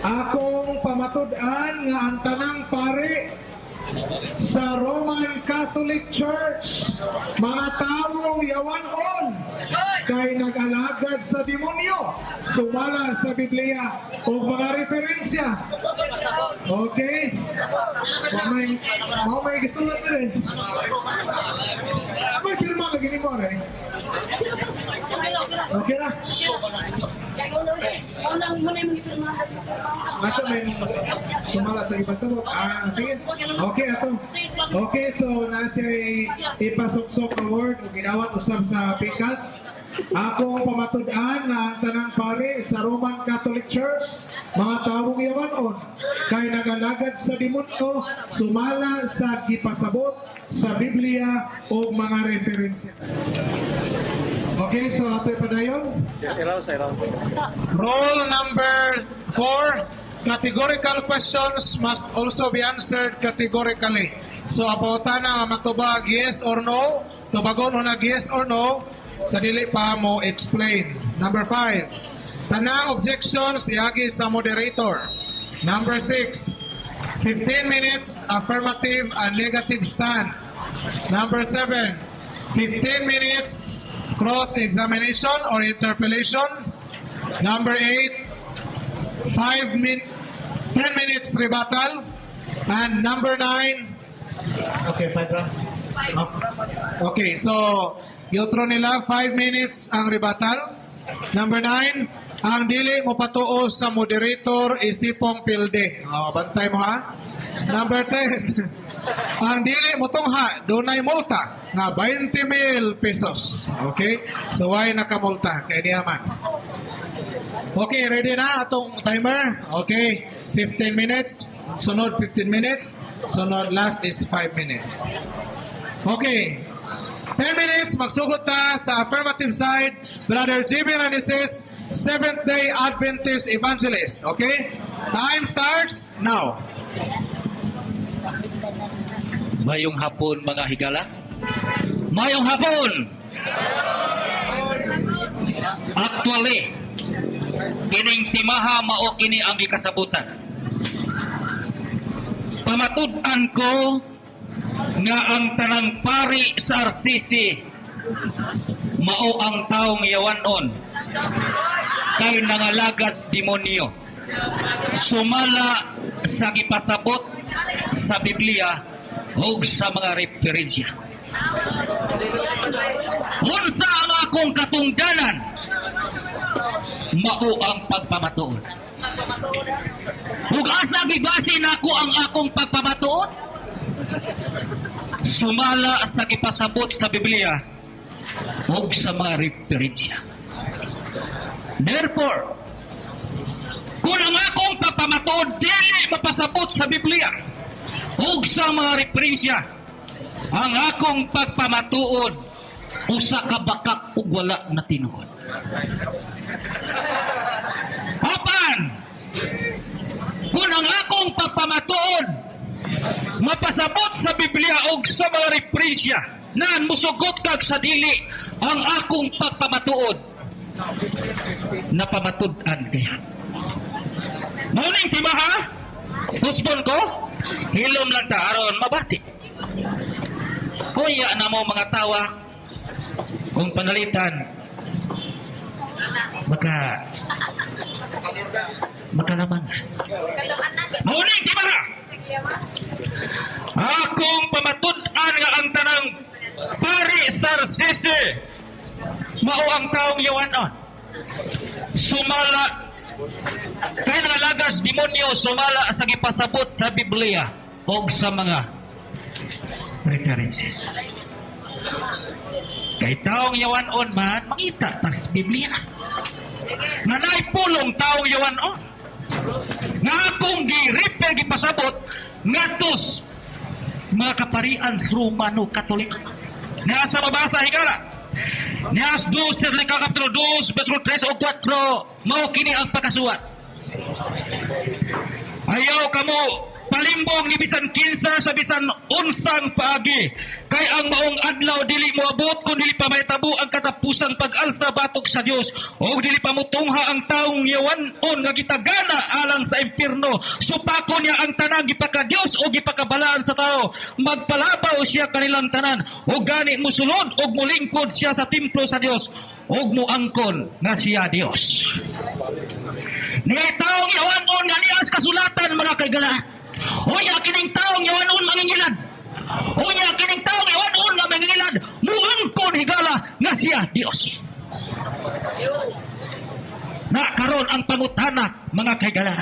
Akong pamatud-an nga ang tanang pare sa Roman Catholic Church, mga tawo yawanon kay nag-alagad sa demonyo, sumala sa Biblia o mga referensya. Okay? May gisulat rin. May pirma lagi ni mo rin. Okay na? Masa may sumala sa iba sabot? Sige. Okay, ato. Okay, so nasa ipasuksok ang word o ginawat usab sa pikas. Ako pamatud-an na ang tanang pare sa Roman Catholic Church, mga taong yawanon kay nagalagad sa demonyo, sumala sa gipasabot sa Biblia o mga referensya. Okay, so ato padayon. Rule number 4. Categorical questions must also be answered categorically. So, abutan na matubag yes or no. Tubagon mo nag yes or no. Sa dili pa mo explain. Number 5. Tanang objections iagi sa moderator. Number 6. 15 minutes affirmative and negative stand. Number 7. 15 minutes cross-examination or interpellation. Number 8. 10 minutes rebuttal. And number 9. Okay, 5 lang. Okay, so yotro nila 5 minutes ang rebuttal. Number 9, ang dili mo patuo sa moderator isipong pilde. Bantay mo ha. Number 10, ang dili mo tungha dunay multa nga 20,000 pesos. Okay? So why nakamulta kay diaman? Okay, ready na atong timer? Okay, 15 minutes. Sunod 15 minutes. Sunod last is 5 minutes. Okay. 10 minutes, magsugod ta sa affirmative side. Brother Jimmy Ranises, Seventh-day Adventist Evangelist. Okay? Time starts now. Mayong hapon mga higala. Mayong hapon. Actually, kining timaha mao kini ang gikasabutan. Pamatud-an ko nga ang tanang pari sa RCC mao ang taong yawanon kay nangalagas demonyo, sumala sa gipasabot sa Biblia ug sa mga referensya. Unsa ang akong katungdanan mao ang pagpamatuod. Ug asa gibase nako ang akong pagpamatuod? Sumala sa gipasabot sa Biblia ug sa mga referensya. Therefore, kung ang akong pagpamatuod dili mapasabot sa Biblia ug sa mga referensya, ang akong pagpamatuod usa ka bakak ug wala na tinuod. Apan, kung ang akong pagpamatuod mapasabot sa Biblia ug sa mga referensya, naan musugot kag sa dili ang akong pagpamatuod, napamatud-an kaya. Muning timaha, husbon ko, hilom lang ta aron mabati. Kuya na mo mga tawa, kung panalitan, makalaman. Muning timaha, akong pamatud-an nga ang tanang pari sa RCC mao ang taong yawanon, sumala kay nangalagas demonyo, sumala sa gipasabot sa Biblia o sa mga references. Kay taong yawanon man mangita tas Biblia nga naipulong taong yawanon nga akong gi-refer gipasabot ngatos mga kaparian sa Romano Katoliko. Nasa mabasa higala. Nias 2, Kapitulo 2, Verso 3 o 4, mao kini ang pagkasuwat. Ayaw kamo palimbong ni bisan kinsa sa bisan unsang paagi. Kay ang maong adlaw dili mo abot kung dili pa mahitabo ang katapusang pag-alsa batok sa Dios o dili pa motungha ang taong yawanon nga gitagana alang sa impierno. Supako niya ang tanan gipaka Dios o gipakabalaan sa tao. Magpalabaw siya kanilang tanan o gani musulod o mulingkod siya sa templo sa Dios o muangkon nga siya Dios. Ni taong yawanon nga nias kasulatan mga kaigala. Unya kining taong yawanon mangingilad. Unya kining taong yawanon nga mangingilad. Muangkon higala nga siya Dios. Na karon ang pangutana mga kaigala.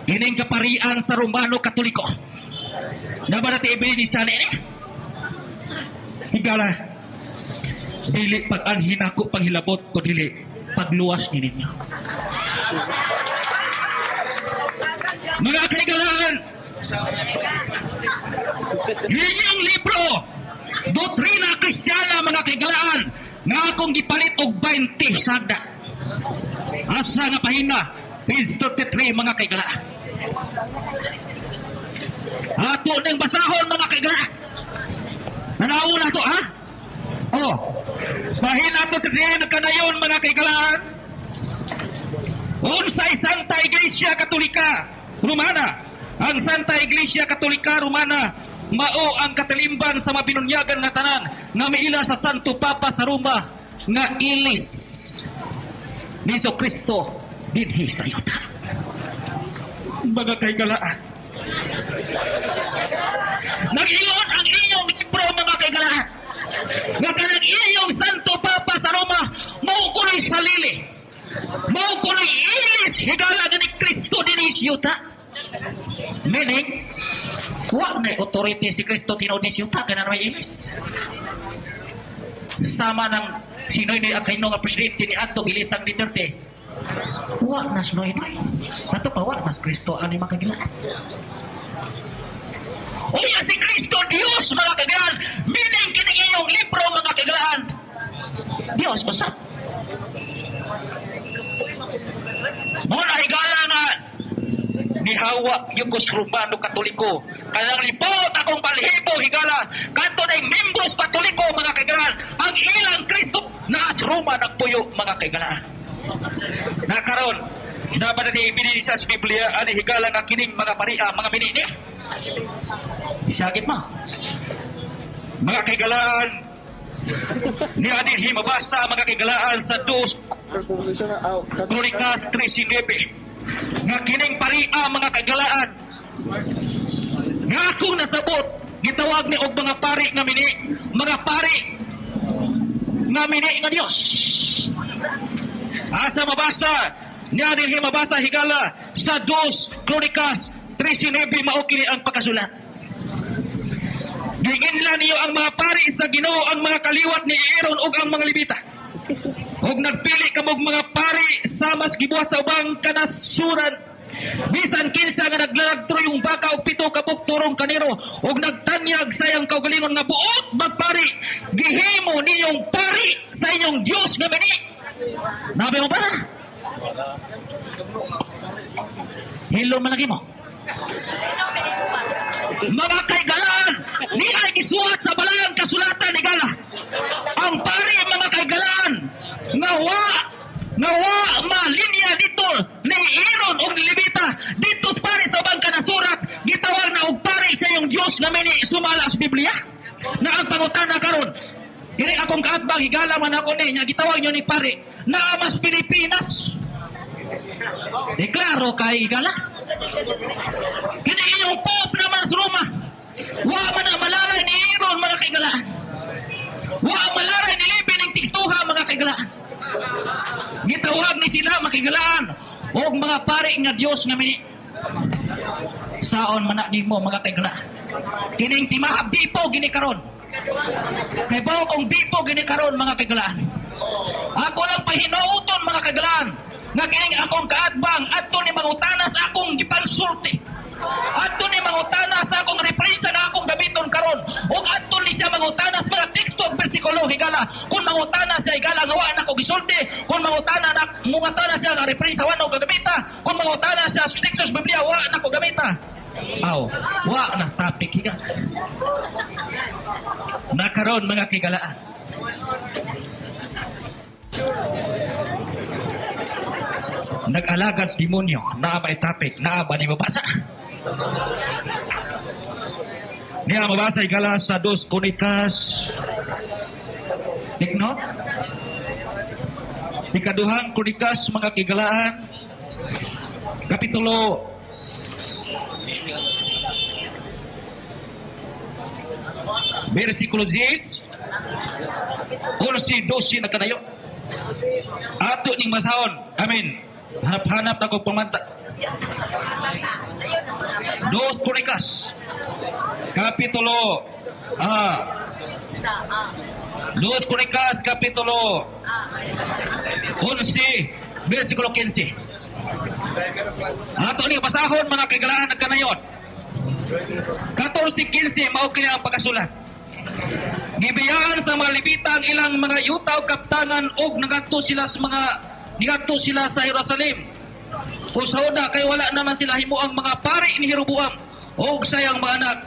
Ining kaparian sa Romano Katoliko. Na ba natin ibili ni sana ini? Higala. Dili pag-anhin ako panghilabot ko dili pagluwas ni ninyo. Mga kaigalaan, inyong libro, Doktrina Kristiyana mga kaigalaan, nga akong gipalit og 20 sagda. Asa nga pahina, page 33 mga kaigalaan. Ato ning basahon mga kaigalaan. Nanaw na to ha? Oh, pahina to titihin kanayon mga kaigalaan. Unsay Santa Iglesia Katolika Romana. Ang Santa Iglesia Katolika Romana mao ang katalimban sa mabinunyagan na tanan nga miila sa Santo Papa sa Roma nga ilis ni Kristo dinhi sa yuta. Mga kaigalaan, nag-ingon ang inyong libro mga kaigalaan nga kanang inyong Santo Papa sa Roma mao kuno'y salili, mao kuno'y ilis higala ni Kristo dinhi sa yuta. Meaning, wag na authority si Kristo tinuod ni siyuta ka na may ilis. Sama ng sinoy ni Aquino nga presidente ni Anto Ilisang Duterte. Wag na sinoy na. Sa to pa wag na si Kristo ani makagilaan. Uya si Kristo Dios mga kagilaan. Meaning kining iyong libro mga kagilaan. Dios usap. Muna higala na nihawa yung Romano Katoliko. Kanang lipot akong balhibo higala. Kanto na yung membros Katoliko mga kaigalaan. Ang ilang Kristo na as Roma nagpuyo mga kaigalaan. Nakaroon, dapat natin ibinili sa Biblia ani higala nga kining mga paria, mga binini. Isagit mo. Mga kaigalaan, ni adin himabasa mga kaigalaan sa 2 Kronikas 3:9. Nga kining paria mga kagalaan nga akong nasabot gitawag ni og mga pari nga mini, mga pari nga mini nga Dios. Asa mabasa niya din mabasa higala sa 2 Kronikas 3:9 mao kini ang pagkasulat. Giinlan niyo ang mga pari sa Ginoo ang mga kaliwat ni Aaron ug ang mga Levita. Og nagpili kamog mga pari sa mas gibuhat sa ubang kanasuran. Bisan kinsa nga naglalagtro yung baka og 7 kabuk turong kaniro og nagtanyag sayang kaugalingon nga buot magpari. Gihimo ninyong pari sa inyong Dios nga mani. Nabi mo ba? Hello malagi mo. Mga kaigalaan, ni ay gisuhat sa balang kasulatan ni Gala. Ang pari mga kaigalaan, nawa malinya dito ni Aaron o ni Levita dito sa pari sa ubang kanasurat gitawag na og pari sa iyong Dios na mini sumala sa Biblia na ang pangutana karon dili akong kaatbang higala man ako ni nya gitawag niyo ni pari na mas Pilipinas. Deklaro kay higala kini inyong Pope na mas Roma wa man na malaray ni Aaron mga kaigalaan, wa malaray ni Levi ng tikstuha mga kaigalaan. Gitawag ni sila makigalaan og mga pari nga Dios nga mini. Saon man nimo mga kaigalaan. Kining timaha bipo gini karon. Kay bao kong bipo gini karon mga kaigalaan. Ako lang pahinuoton mga kaigalaan nga kining akong kaatbang adto ni mangutana sa akong gipansulti. Adto ni mangutana sa akong represa na akong gamiton karon. Ug adto ni siya mangutana sa mga teksto ug bersikulo higala. Kung mangutana siya higala nga wa na ko gisulti, kung mangutana siya nga represa wa na ko gamita, kung mangutana siya sa teksto sa Biblia wa na ko gamita. Aw, wa na topic higala. Nakaroon mga kigalaan. Nag-alagad sa demonyo, naa ba topic, naa ba ni mabasa? Niya mabasa higala sa 2 Kronikas. Tikno? Ikaduhang Kronikas mga kigalaan. Kapitulo versikulo 10 11-12 na kadayo. Ato ning masahon. Amin. Hanap-hanap na ko pamanta. 2 Kronikas Kapitulo 2 Kronikas Kapitulo 11 versikulo 15. Ato ning pasahon mga kagalaan nagkanayon. 14-15 mao kini ang pagkasulat. Gibiyaan sa mga Levita ang ilang mga yuta o kaptanan og nagadto sila sa Jerusalem. Kung sa una kay wala naman sila himuang mga pari ni Jeroboam og sayang mga anak.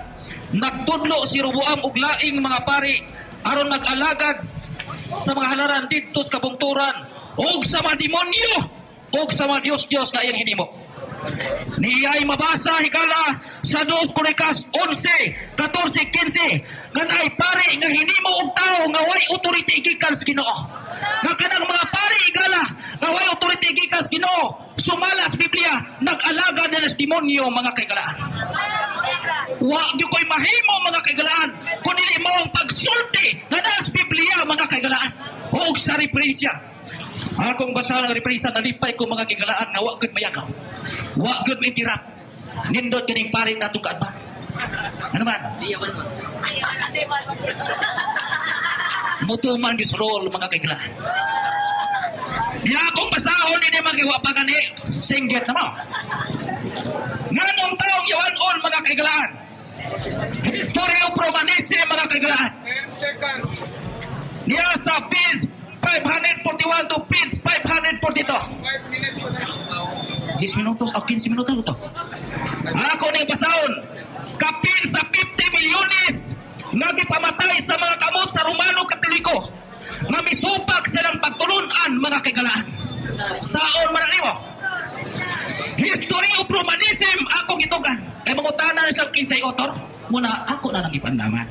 Nagtudlo si Jeroboam og laing mga pari aron nag-alagad sa mga halaran didto sa kabungturan og sa mga demonyo og sa mga Diyos na iyang hinimo. Niya'y mabasa higala sa 2 Kronikas 11, 14, 15 nga naay pari nga hinimo og tao nga way authority gikan sa Ginoo. Nga kanang mga pari higala nga way authority gikan sa Ginoo sumala sa Biblia nag-alaga na sa demonyo mga kaigalaan. Wa gyud koy mahimo mga kaigalaan kun dili mo ang pagsulti nga sa Biblia mga kaigalaan og sa referensya. Akong basa ng represa nalipay ko mga kigalaan na wa gud mayagaw. Wa gud mitirap. Nindot kining parin nato kaadman. Ano man? Mutuman gisrol mga kigalaan. Di akong basahon ni magiwa pa gani singget na mo. Nganong taong yawan-on mga kigalaan. History of Romanism mga kigalaan. 10 seconds. Niya sa page 541 to page 542. 5 minutes po na. 10 minutos o 15 minutos ito. Ako ning pasahon. Kapin sa 50 milyones nagipamatay sa mga kamot sa Romano Katoliko. Nga misupak silang pagtulunan mga kagalaan. Saon man nimo? History of Romanism ako gitugan. Kay mangutana na siyang kinsay author. Muna ako na nang ipandaman.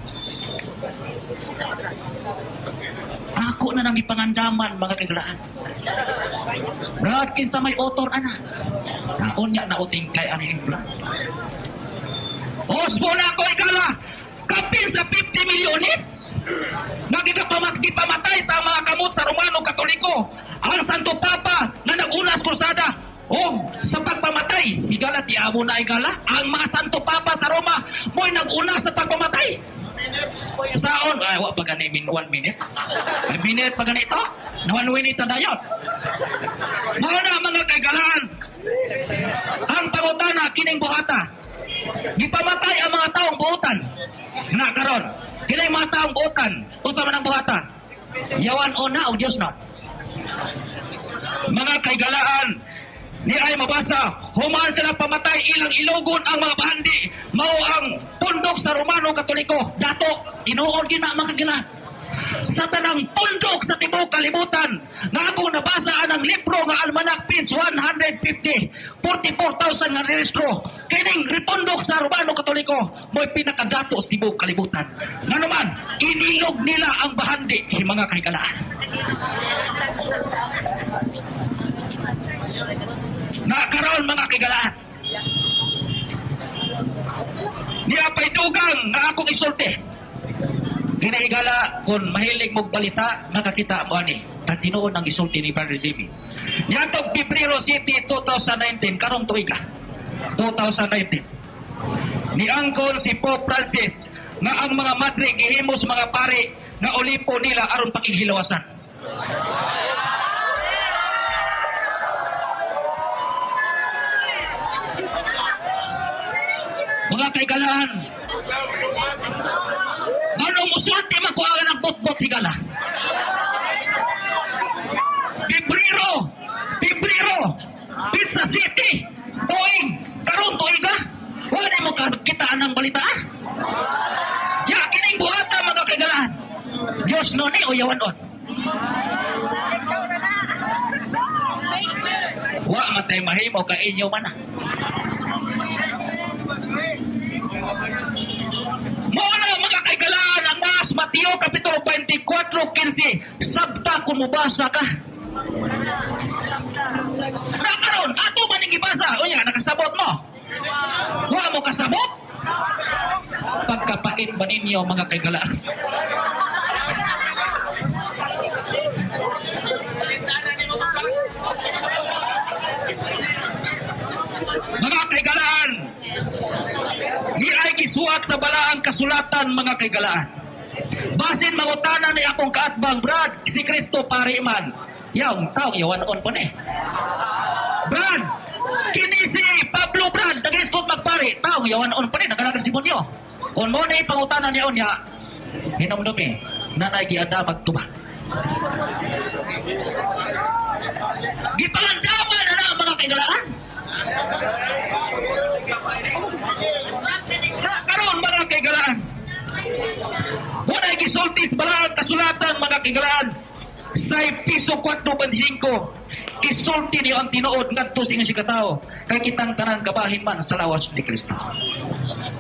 Ako na nang ipangandaman mga kagalaan. Brad kinsa may author ana. Taon niya na utingkay ang himla. Osbo na ako ikala. Kapil sa 50 milyones. Nagpamatay sa mga kamot sa Romano Katoliko. Ang Santo Papa na nag-unas krusada. O sa pagpamatay, higala ti amo na higala. Ang mga Santo Papa sa Roma mo'y nag-unas sa pagpamatay. Saon? Ay, wak pa gani 1 minute. 1 minute pa gani ito? Na 1 minute na dayon. Mauna mga kagalaan. Ang pangutana, kining buhata. Gipamatay ang mga taong buutan. Na karon, kining mga taong buutan. Usa man ang buhata. Yawan o na o Diyos na. Mga kagalaan, ni ay mabasa, humaan sila pamatay ilang ilogon ang mga bahandi. Mao ang pundok sa Romano Katoliko. Dato, tinuod gina mga kagalaan. Sa tanang pundok sa tibuok kalibutan na akong nabasa anang libro nga Almanac Page 150 44,000 nga rehistro kining ripundok sa Romano Katoliko mo'y pinakadato sa tibuok kalibutan nga naman inilog nila ang bahandi mga kaigalaan na karon mga kaigalaan niapay dugang nga akong isulti. Ginahigala kung mahilig mong balita, nakakita mo ani. At tinuon ang isulti ni Brother Jimmy. Yatong Pebrero City 2019, karong tuig ka. 2019. Niangkon si Pope Francis na ang mga madre gihimos mga pare na ulipo nila aron pakighilawasan. Mga kaigalaan, manong musulti magkuhagan ng bot-bot higala. Pibriro, Pizza City, Tuig, karon tuiga, wala mo kakitaan ng balitaan. Ya, kining buhata mga kaigalaan. Diyos no ni o yawanon. Wa matay mahimo ka inyo man. Muna mga kaigalaan ang nas Mateo Kapitulo 24:15 sabta kung mubasa ka. Nakaroon, ato ba ning ibasa? O yan, nakasabot mo? Wa mo kasabot? Pagkapait ba ninyo mga kaigalaan? Mga kaigalaan, di ay gisuwat sa balaang kasulatan mga kaigalaan. Basin mangutana ni akong kaatbang Brad, si Kristo pare man. Yaw, tao, yawan on po na eh. Brad, kini si Pablo Brad, nag-iskot magpare. Tao, yawan on po na eh, nagkalagan si Bunyo. On mo na ipangutana niya on niya. Hinumdumi, nanay giada magtuba. Gipalandaman na ang mga kaigalaan. Karon mga kaigalaan. Wala gisultis balang kasulatan mga kaigalaan. Sa piso 4.25 isulti niyo ang tinuod ngadto sa inyong katao kay kitang tanan kabahin man sa lawas ni Kristo.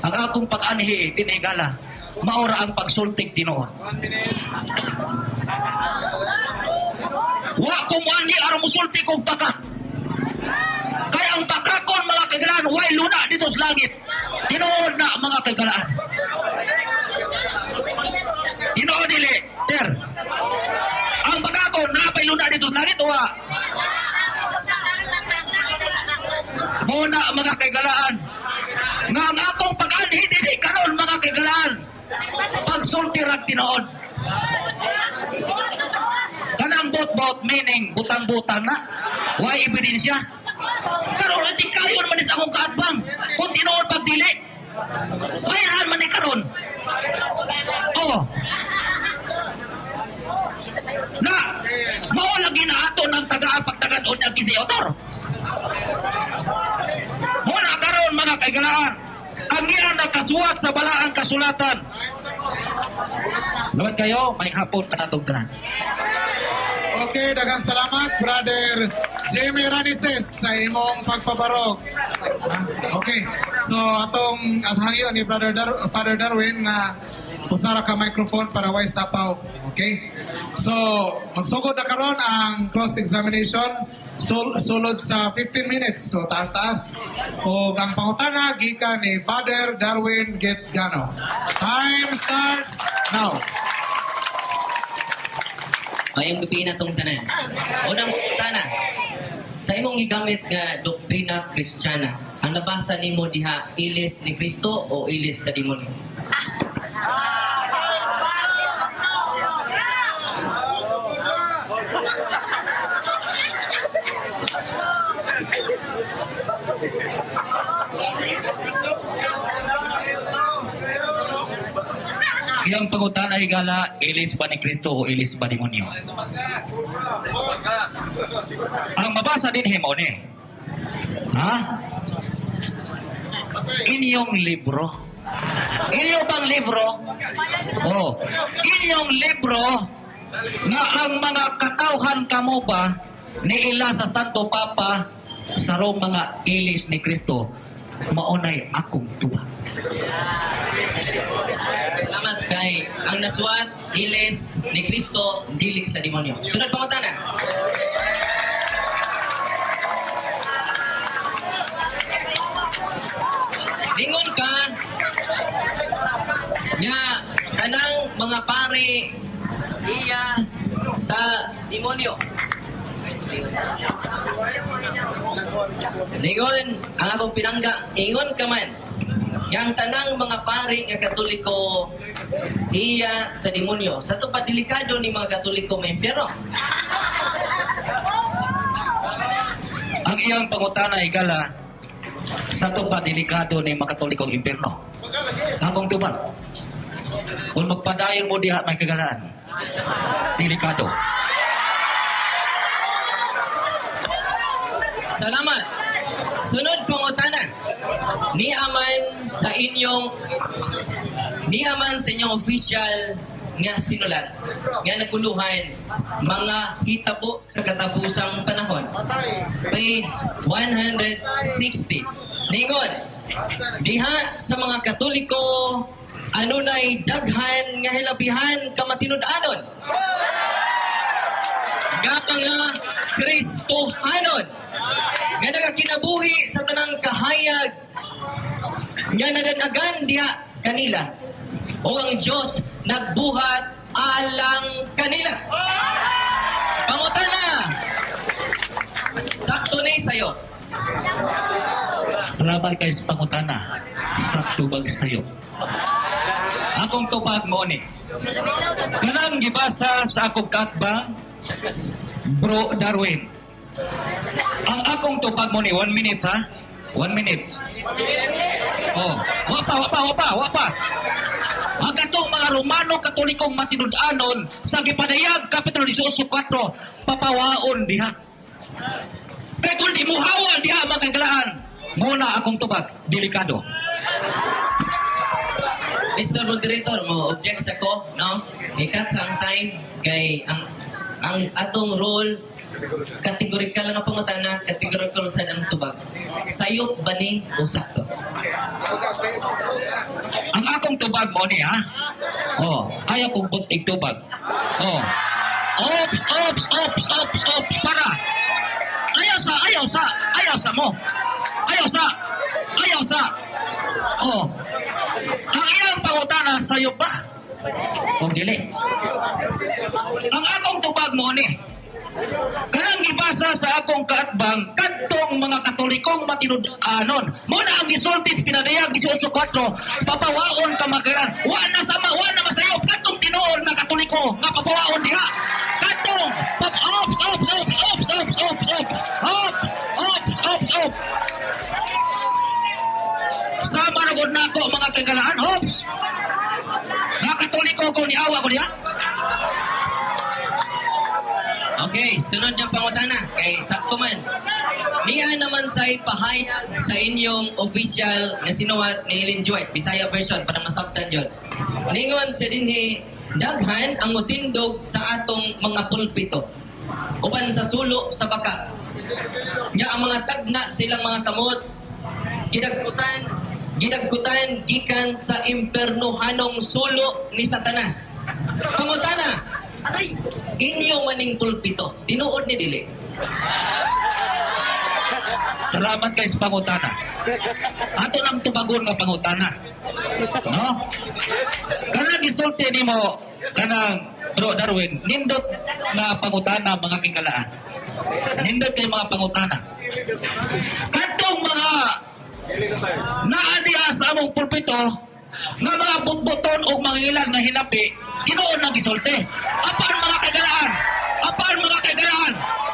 Ang akong pag-anhi tinigala maora ang pagsultig tinuod. Wa ko mo anhi aron musulti kog baka. Kay ang bakakon mga kaigalaan way luna dito sa langit. Tinuod na mga kaigalaan. Tinuod dili, ter. Ang bagako, napay luna dito sa langit, wa. Muna mga kaigalaan. Nga ang akong pag-anhi, hindi karon mga kaigalaan. Pagsulti rag tinood. Kanang bot-bot, meaning butang-butang na. Why ebidensya? Karon, hindi kayo naman sa akong kaatbang. Kung tinood pagdili. Kayahan man ni karon. Oh. Na, mao lagi na ato ng taga-pagtagad-on ng kisiyotor. Muna karon mga kaigalaan, ang iyan na kasuwat sa balaang kasulatan. Lawat kayo, may hapon ka natong tanan. Okay, daghang salamat, Brother Jamie Ranises, sa imong pagpabarog. Okay, so atong athangyo ni Father Darwin nga usara ka microphone para way sapaw. Okay? So, magsugod na karon ang cross-examination sulod sa 15 minutes. So, taas-taas. O ang pangutana, gikan ni Father Darwin Getgano. Time starts now. Mayong gabi na itong tanan. Unang tana, sa imong gigamit nga doktrina Kristiyana, ang nabasa nimo diha, ilis ni Kristo o ilis sa demonyo? Iyang pangutana higala, ilis ba ni Kristo o ilis ba demonyo? Ang mabasa din himo ni. Ha? Inyong libro. Inyong bang libro? Oh. Inyong libro nga ang mga katawhan kamo ba ni ila sa Santo Papa sa mga ilis ni Kristo maunay akong tuwa. Salamat kay ang nasuwat, ilis ni Kristo, dili sa demonyo. Sunod pangutana. Lingon ka nga kanang mga pare iya sa demonyo. Lingon ang akong pinangga, ingon ka man. Yang tanang mga pari nga Katoliko iya sa demonyo. Sa ito pa delikado ni mga Katoliko may impyerno. Ang iyang pangutana higala, sa to pa delikado ni makatolikong impierno. Akong tubag. Kung magpadayon mo diha may kagalaan. Delikado. Salamat. Sunod pangutana. Niaman sa inyong official nga sinulat nga naguluhan mga hitabo sa katapusang panahon. Page 160. Ningon, diha sa mga Katoliko anunay daghan nga hilabihan kamatinud-anon. Nga mga Kristohanon nga nagakinabuhi sa tanang kahayag nga nadanagan diha kanila o ang Diyos nagbuhat alang kanila. Pangutana, sakto na sa'yo. Salamat kay sa pangutana. Sa tubag sayo. Akong tupag mo ni. Kanang gibasa sa akong katbang, Bro Darwin. Ang akong tupag mo ni, 1 minute ha? 1 minute. Oh, wapa. Ang katong mga Romano Katolikong matinud-anon sa gipadayag Kapitulo 18:4 papawaon diha. Kay kung di muhawan diha mga kagalaan, muna akong tubag, delikado. Mr. Moderator, mo object ako, no? Ikat sa ang time kay ang atong role kategorikal na pangutana, kategorikal sa ang tubag. Sayop ba ni o sakto? Ang akong tubag mo ni ha? Oh, ayaw kong buntig tubag. Oh. Ops. Para. Ayaw sa mo. Ayaw sa. Oh. Ang iyang pangutana sayop ba? O dili. Ang akong tubag mo ni. Kanang gibasa sa akong kaatbang kadtong mga Katolikong matinud-anon. Muna ang gisultis pinadayag 18:4 papawaon ka magaran. Wa na masayop kadtong tinuod na Katoliko nga papawaon diha. Kadtong ops. Sama na gud nako mga kagalaan. Ops. Nga Katoliko ko ni awa ko diha. Okay, sunod yung pangutana kay sakto man. Niya naman sa ipahayag sa inyong official na sinuwat ni Ellen G. White, Bisaya version, para masabtan yun. Ningon sa dinhi, daghan ang mutindog sa atong mga pulpito upan sa sulo sa baka. Nga ang mga tagna silang mga kamot, gidagkutan gikan sa impernohanong sulo ni Satanas. Pangutana, inyong maning pulpito, tinuod ni dili. Salamat kay sa pangutana. Ato nang tubagon nga pangutana. No? Kanang gisulti nimo kanang Bro Darwin, nindot na pangutana mga kingkalaan. Nindot kay mga pangutana. Kadtong mga naadiya sa among pulpito nga mga butbuton o mga ilan na hinapi, tinuon ng gisulti. Apan mga kagalaan,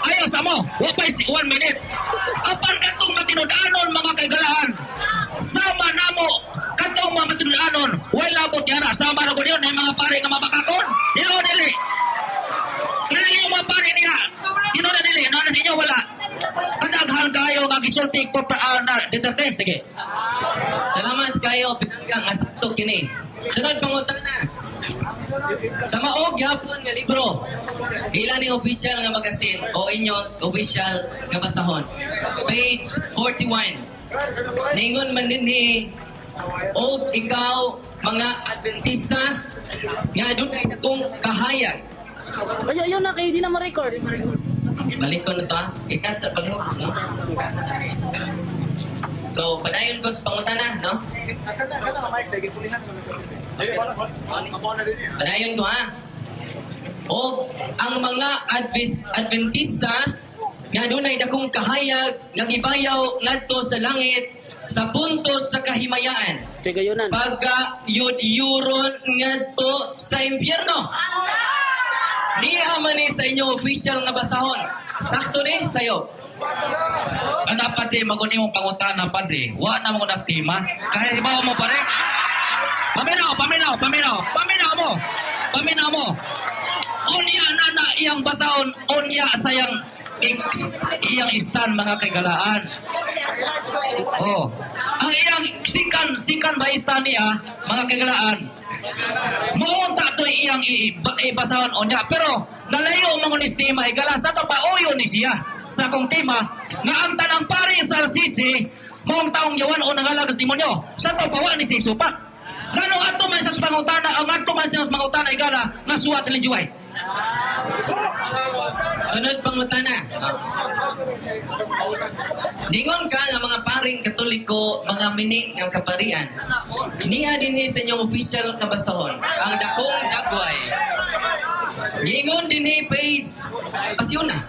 ayaw sa mo, wapay 1 minute. Apan katong matinud-anon mga kagalaan, sama namo, katong mga matinud-anon, way labot yara, sama na ko yun, ay mga pare nga mabakakon, tinuon nili. Kaya yung mga pare niya, tinuon na nili, na sa inyo wala. Kadaghan kayo nga gisulti po na Duterte, sige. Salamat kayo, pinanggang asakto kini. Sunod pangutana. Sa maog yapon nga libro, ilan ni official nga magasin o inyong official nga basahon? Page 41. Ningon man dinhi, o ikaw mga Adventista nga dunay akong kahayag. Ayun na kayo, di na ma-record. Balik ko na to, ikat sa paghug, no? So, padayon ko sa pangutana, no? Padayon ko, ha? O ang mga Adventista nga dunay dakong kahayag nga gibayaw ngadto sa langit sa puntos sa kahimayaan. Sigayunan. Pagka-yuron ngadto sa impyerno. Niya man ni sa inyong official nga basahon. sakto ni sayo. Ano pati maguni mong pangutana padre? Wa na mo na stima. Kahit ibaw mo pare. Paminaw mo. Unya na iyang basaon, unya sayang iyang istan mga kagalaan. Oh. Ang iyang sikan ba istan niya mga kagalaan. Maunta to iyang ibasaon unya pero nalayo mo ni estima higala sa to pa uyo ni siya sa akong tema nga ang tanang pari sa RCC maong taong yawan o nangalagas demonyo sa to pawa ni si supat. Ganong ato man sa pangutana, ang ato man sa pangutana igala nga suwat ni Juway. Sunod pangutana. Dingon ka ng mga paring katoliko, mga mini ng kaparian. Niya din sa inyong official kabasahon. Ang dakong dagway. Dingon din page Pasiuna,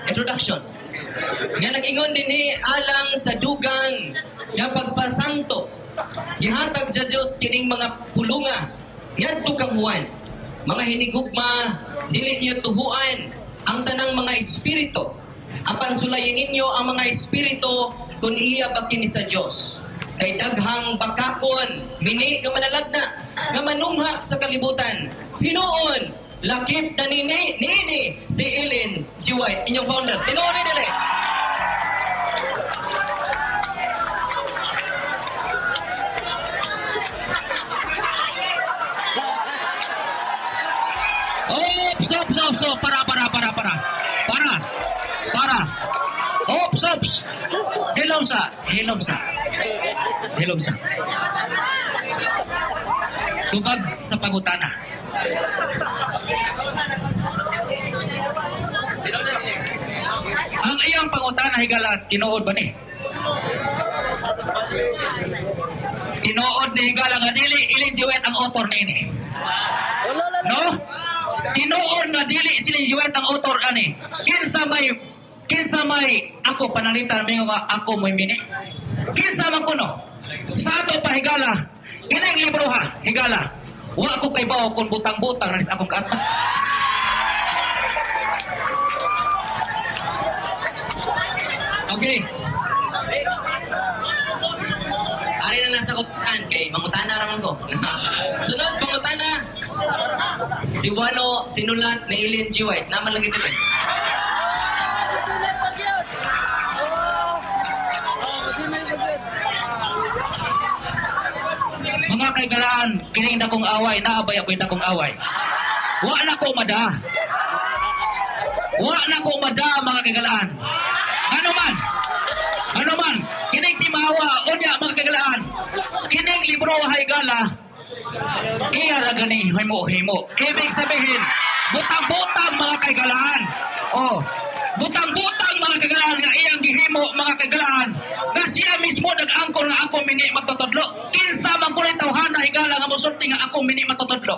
introduction. Nga nag-ingon din alang sa dugang nga pagpasanto. Gihatag sa Diyos kining mga pulunga. Ngadto kamuan. Mga hinigugma, dili niyo tuhuan ang tanang mga espiritu. Apan sulayin ninyo ang mga espiritu kung iya bakini sa Diyos. Kay daghang bakakon, mini nga manalagna, nga manumha sa kalibutan. Hinuon, lakip na nini si Ellen G. White, inyong founder. Tinuon ni dili. Stop. Para. Stop. Hilom sa. Tubag sa pangutana. Ang iyang pangutana higala, tinuod ba ni? Tinuod ni higala nga dili Ellen G. White ang author ni ini. No? Tinuod nga dili sila Juwet ang author ani. Kinsa may ako panalitan mi nga ako may mini. Kinsa man kuno? Sa ato pa higala. Kining libro ha, higala. Wa ko kay bawo kun butang-butang na sa akong kaatma. Okay. Ari na nasa kutan kay mangutana raman ko. Sunod pangutana. Si Wano sinulat ni Ellen G. White. Naman lagi dito. Mga kaigalaan, kining dakong away, naabay ako'y dakong away. Wa na ko mada, mga kaigalaan. Ano man, kining timawa, unya mga kaigalaan. Kining libro haygala, iya lang gani, himo. Ibig sabihin, butang-butang mga kaigalaan. Oh, butang-butang mga kaigalaan nga iyang gihimo mga kaigalaan. Na siya mismo nag-angkol nga ako mini magtutudlo. Kinsa man ko rin tawhana higala nga musulti nga ako mini magtutudlo.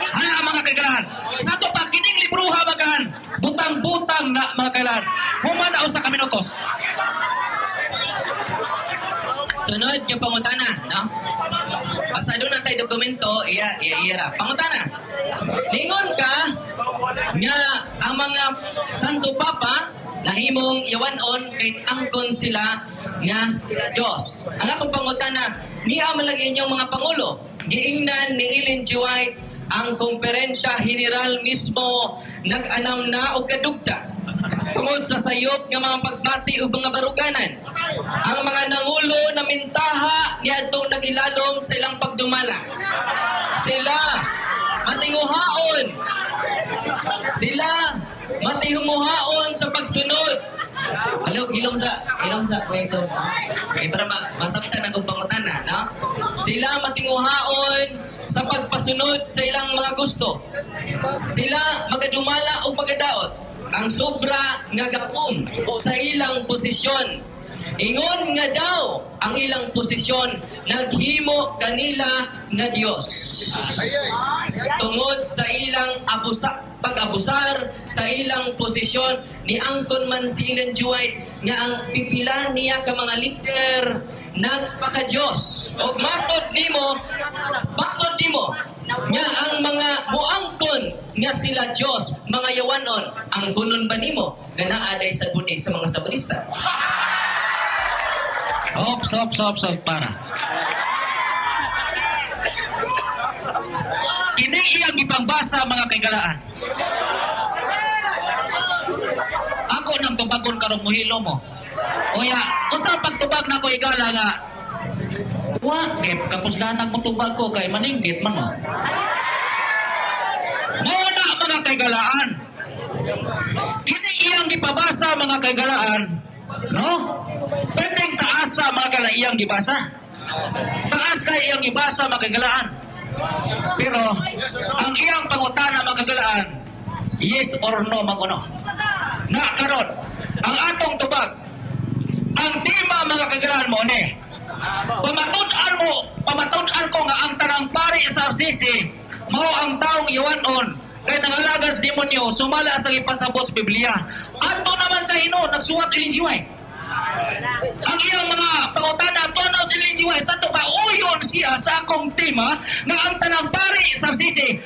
Hala mga kaigalaan. Sa to pa, kining libruha bagan, butang-butang na mga kaigalaan. Humana o sa kaminutos. Sunod yung pangutana, no? Pasado na tayo dokumento, iya. Pangutana. Lingon ka nga ang mga Santo Papa nahimong yawanon kay angkon sila nga sila Diyos. Ang akong pangutana, niya malagi inyong mga Pangulo. Giingnan ni Ellen G. White ang konferensya general mismo nag-anam na o kadugta tungod sa sayop ng mga pagbati o mga baruganan. Ang mga nangulo na mintaha niadtong nagilalom sa ilang pagdumala. Sila matihumuhaon sa pagsunod. Hello, ilong sa pweso. Para masabtan ang pangutana, no? Sila matinguhaon sa pagpasunod sa ilang mga gusto. Sila magadumala o pagadaot. Ang sobra nga gapon o sa ilang posisyon. Ingon nga daw ang ilang posisyon naghimo kanila nga Dios. Tungod sa ilang pag-abusar sa ilang posisyon ni angkon man si Ellen G. White nga ang pipila niya ka mga leader nagpaka-Diyos. O matod nimo Nga ang mga muangkon nga sila Dios, mga yawanon, ang kunon ba nimo nga naaday sa buni sa mga sabonista? Ops, para. Ini iyang ipangbasa mga kaigalaan. Ako nang tubagon karong muhilo mo. Oya, usa pagtubag na ko igala nga. Wa, kapos ganang mo tubag ko kay maninggit man mo. Muna mga kaigalaan. Ini iyang ipabasa mga kaigalaan. No? Pwedeng taasa mga kaigalaan iyang gibasa. Taas kay iyang ibasa mga kaigalaan. Pero ang iyang pangutana mga kaigalaan, yes or no maguno. Na karon, ang atong tubag, ang tema mga kaigalaan mo ni, pamatud-an ko nga ang tanang pari sa RCC, mao ang taong iwanon, kay nangalagas demonyo, sumala sa ipasabos Biblia. Ato naman sa Hino, nagsuwat ilinjiway. Ang iyang mga pangutana, tunaw sa ilinjiway, sa ito ba, uyon siya sa akong tema, nga ang tanang pari sa RCC,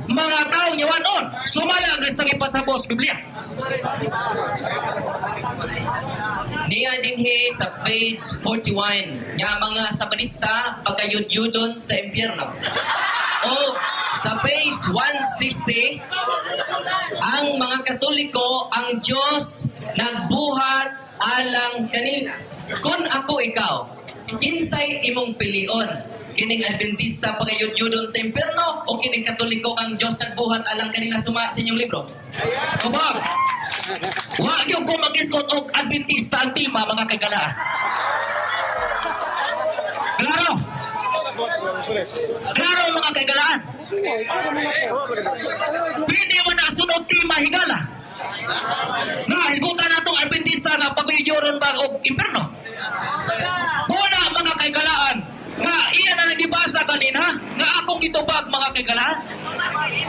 mga taong iwanon, sumala sa ipasabos Biblia. Niya dinhi sa page 41 nga mga sabanista pagkayud-yudon sa impyerno. O sa page 160 ang mga Katoliko ang Dios nagbuhat alang kanila. Kung ako ikaw, kinsay imong pilion? Kining Adventista pagayud-yudon sa impyerno o kining Katoliko ang Dios nagbuhat alang kanila suma sa inyong libro? Kubag! Wa gyud ko mag-iskot og Adventista ang tema mga kaigalaan. Klaro? Klaro mga kaigalaan. Pwede mo na sunod tema higala. Na higutan natong Adventista nga pagayud-yudon ba og impyerno? Muna mga kaigalaan nga iya na nagibasa kanina nga akong gitubag mga kaigalaan.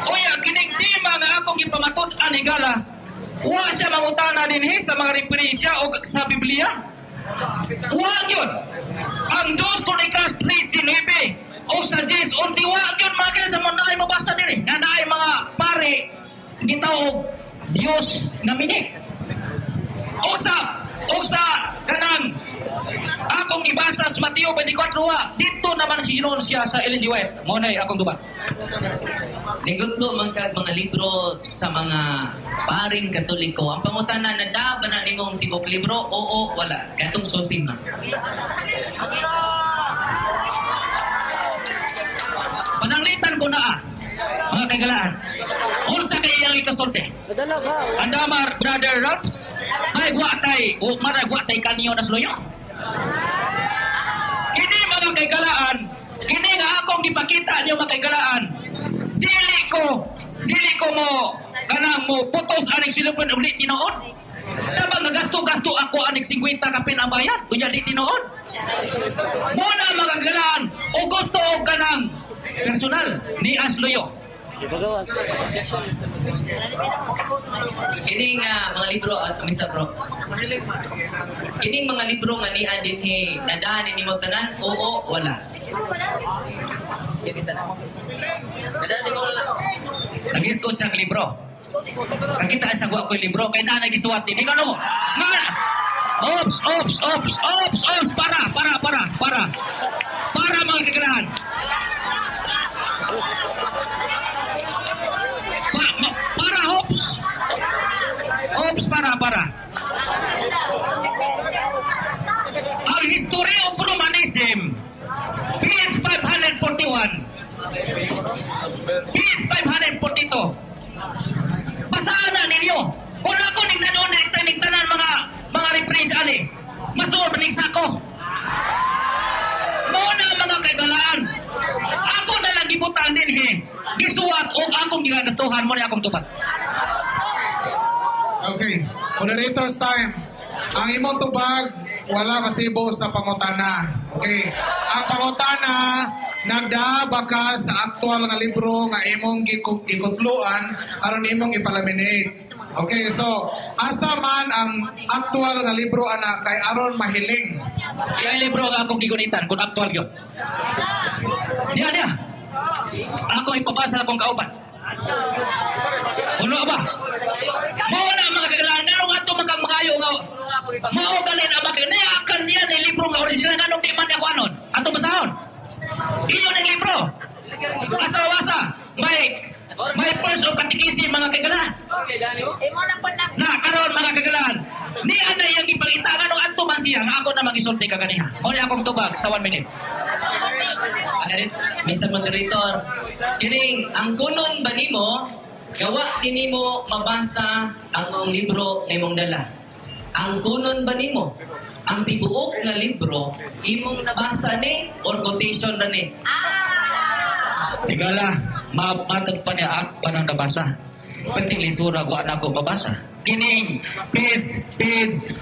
Oya kining tema nga akong ipamatud-an higala. Wa siya mangutana dinhi sa mga referensya o sa Biblia. Wa yun. Ang 2 Crónicas 13:9 o sa 10:11 wa yun mga sa mga mabasa dinhi. Nga naay mga pare gitawag Dios na minik. O sa kanang akong ibasa sa Mateo 24 dito naman sinon siya sa Ellen G. White. Mo na akong duba. Ningutlo man kag mga libro sa mga paring Katoliko. Ang pangutana na ba na nimong tibok libro? Oo, wala. Katong susim na. Pananglitan ko na mga kaigalaan. Unsa kay iyang ikasulti? Andamar Brother Raps, ay guwatay kaniyo na sluyo. Kini mga kaigalaan, kini nga akong gipakita niyo mga kaigalaan. Dili ko mo kanang mo putos aning silupon ulit tinoon. Dabang nagasto-gasto ako aning 50 ka pinambayad, kunya di tinoon. Muna mga kaigalaan, o gusto og kanang personal ni Asloyo. Kining mga libro at misa bro. Kining mga libro nga niya dinhi nadaan nimo tanan? Oo, wala. Kini tanan. Nadaan nimo wala. Nag-iskot sa libro. Nakita sa ko libro kay na nagisuwat din. Ikaw mo. Ops. Para mga kaganahan. Para Ops, para. Ang history of Romanism, page 541, page 542. Basaan na ninyo. Kung ako nagtanon na nagtanan mga reprise ani, masuod maning sako. Muna mga kaigalaan, ako na lang gibutan din gisuwat o akong gigagastuhan mo na akong tupat. Okay, moderator's time. ang imong tubag wala masibo sa pangutana. Okay. Ang pangutana nagdaaba ka sa aktual nga libro nga imong ikutluan aron imong ipalaminate. Okay, so asa man ang aktual nga libro ana kay aron mahiling. Yung libro nga akong gigunitan, kung aktual yun. Diyan. Ako ipabasa akong kauban. Ano ba? Mao na mga kagalaan, narong ato magayo nga. Mao galin ang mga akan niya ni libro nga original nga nung di man ako anon. Ato basahon. Iyon ang libro. Asa-wasa. May first of catechism mga kagalaan. Na karon mga kagalaan. Ni anay yang ipangita nga nung ato man siya nga ako na magisulti kaganiha. O ni akong tubag sa 1 minute. Mr. Moderator, kining ang kunon ba nimo gawa din mo mabasa ang mong libro na imong dala. Ang kunon ba nimo ang tibuok nga libro imong nabasa ni or quotation na ni? Tigala, mamatag pa niya ang panang nabasa. Penting lisura ko anak ko mabasa. Kining page 500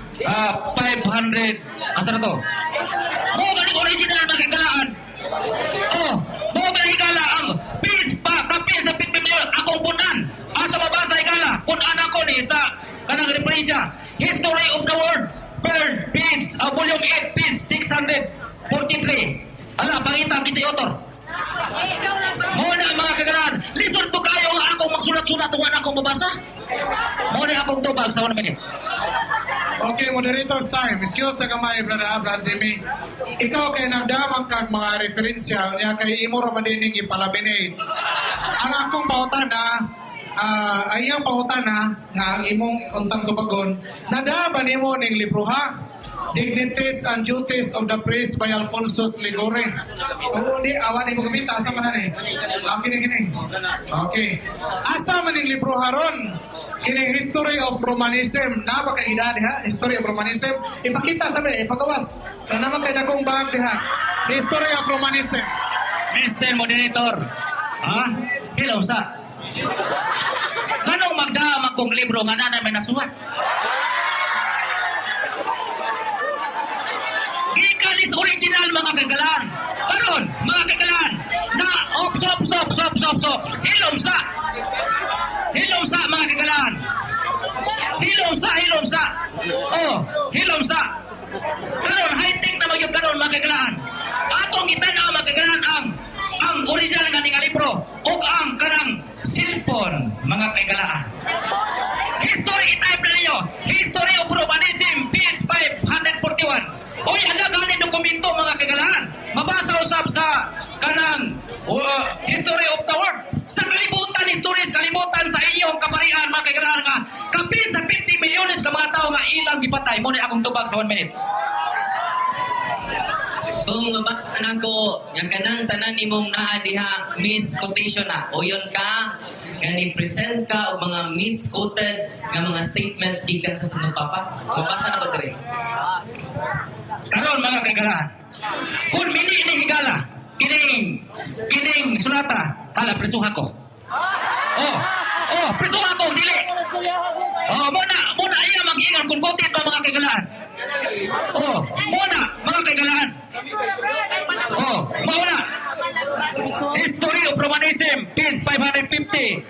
asa na to? Mo ganing original magagalaan. Oh, mo ganing higala ang page pa kapil sa pagpipilyon akong punan. Asa mabasa higala kun anak ko ni sa kanang referensya History of the World third page volume 8 page 643. Ala pangita kisay author. Mo na mga kagalaan, listen po kayo nga akong magsulat-sulat kung anak kong mabasa. Mo na akong tubag sa 1 minute. Okay, moderator's time. Excuse sa kamay, Brad Jimmy. Ikaw kay nagdamag kag mga referensya niya kay imo ra man dining ipalaminate. Ang akong pautana, ay ang pautana nga ang imong untang tubagon, nadaba nimo ning libro ha? Dignities and Duties of the Priest by Alfonso Ligore. Oo, di, awan mo kumita. Asa man na eh? Kini. Okay. Asa man yung libro haron? Kining History of Romanism. Napakaedad ha? History of Romanism. Ipakita sa mga, ipagawas. Naman kayo na kong bahag ha? History of Romanism. Mr. Moderator, ha? Hello sa. Ganong magdamag kong libro nga nanay may nasuhat? Ikalis original mga kagalaan. Karon, mga kagalaan, na sop. Hilom sa mga kagalaan. Hilom sa. Oh, hilom sa. Karon, high-tech na magyod karon mga kagalaan. Atong itanaw mga kagalaan ang original nga nga libro o ang kanang cellphone mga kagalaan. History type na ninyo. History of Romanism, page 541. Oy, ala ganin dokumento mga kagalaan. Mabasa usab sa kanang History of the World. Sa kalibutan, histories, kalibutan sa inyong kaparian mga kagalaan nga kapin sa 50 milyones ka mga tao nga ilang gipatay. Muna akong tubag sa 1 minute. Kung mabasa na ko, yung kanang tanan imong naa diha misquotation na. O yun ka, kani present ka o mga misquoted nga mga statement gikan sa Santo Papa. Mabasa na ko diri. Karon mga kagalaan. Kung mini ni higala, kining sulata, hala prisuha ko. Oh, prisuha ko dili. Oh, muna iya mag-ingat kung botit ba mga kagalaan. Oh, muna mga kagalaan. Oh, mauna. History of Romanism, page 550.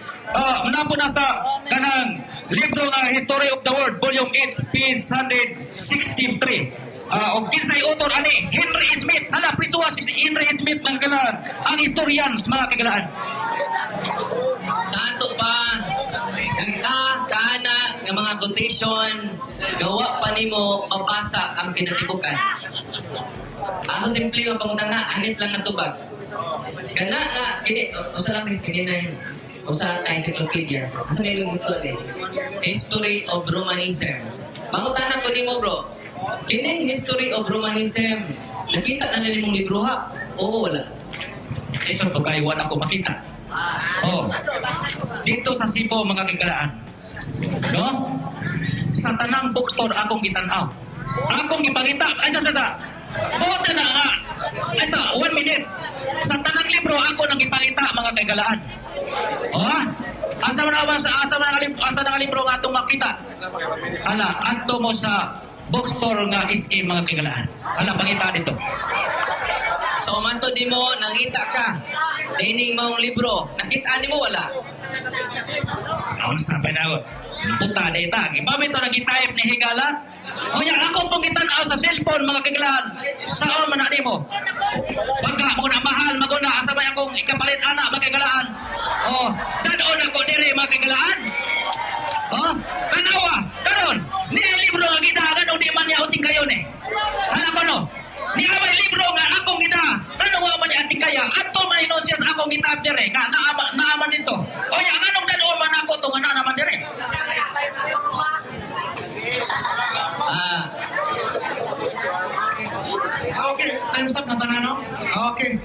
Napo na sa kanang libro nga History of the World, volume 8, page 163. O kinsay author ani Henry Smith. Hala, prisuha si Henry Smith mga kagalaan. Ang historians mga kagalaan. Sa ato pa, kaana nga mga quotation, gawa pa nimo mabasa ang kinatibukan. Ako simple nga pangutana, anis lang nga tubag. Kana nga, usa lang kanina yun. Usa na encyclopedia. Asa na yung ito History of Romanism. Pangutana ko nimo bro, kining History of Romanism, nakita na nila mong libro ha? Oo, wala. Isang pagkaiwan ako makita. Oh, dito sa Cebu mga kagalaan. No? Sa tanang bookstore akong gitanaw. Akong ipangita. Ay sa. Bota na nga. Ay sa 1 minute. Sa tanang libro ako nang ipangita mga kagalaan. Oh, asa na libro nga itong makita. Ala, ato mo sa bookstore nga SK mga kagalaan. Ano pangita dito? So, manto di mo, nangita ka. Dining mong libro. Nakita ni mo, wala. Ano sabi na ako? Puta na ita. Ibamit ito nag-type ni Higala. O yan, ako pong itanao sa cellphone mga kagalaan. Saan man na mo? Pagka mo na mahal, maguna. Asabay akong ikapalit anak mga kagalaan. O, tanoon ako diri mga kagalaan. Oh, kanawa, karon, ni libro nga gidagan o di man niya uting kayo ni. Hala ba no? Ni amay libro nga akong gida. Kanawa man ni ating kaya. Ato man inosiyas akong gita dire. Ka naaman dito. O ya, anong kanoon man ako to nga naman dire. Okay, time stop na tanan, no? Okay.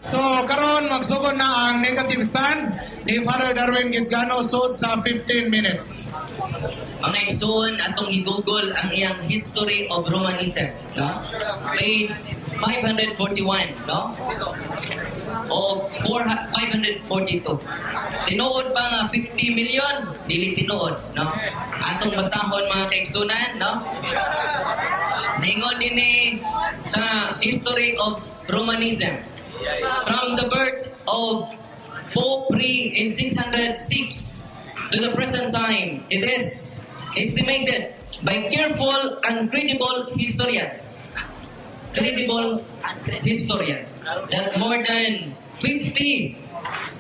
So, karon magsugod na ang negative stand ni Father Darwin Gitgano sud sa 15 minutes. Mga igsoon, atong i-google ang iyang History of Romanism. No? Page 541. No? O 542. Tinuod ba nga 50 million? Dili tinuod. No? Atong basahon mga kaigsunan. No? Ningon din sa History of Romanism. From the birth of Pope Pri in 606 to the present time, it is estimated by careful and credible historians that more than 50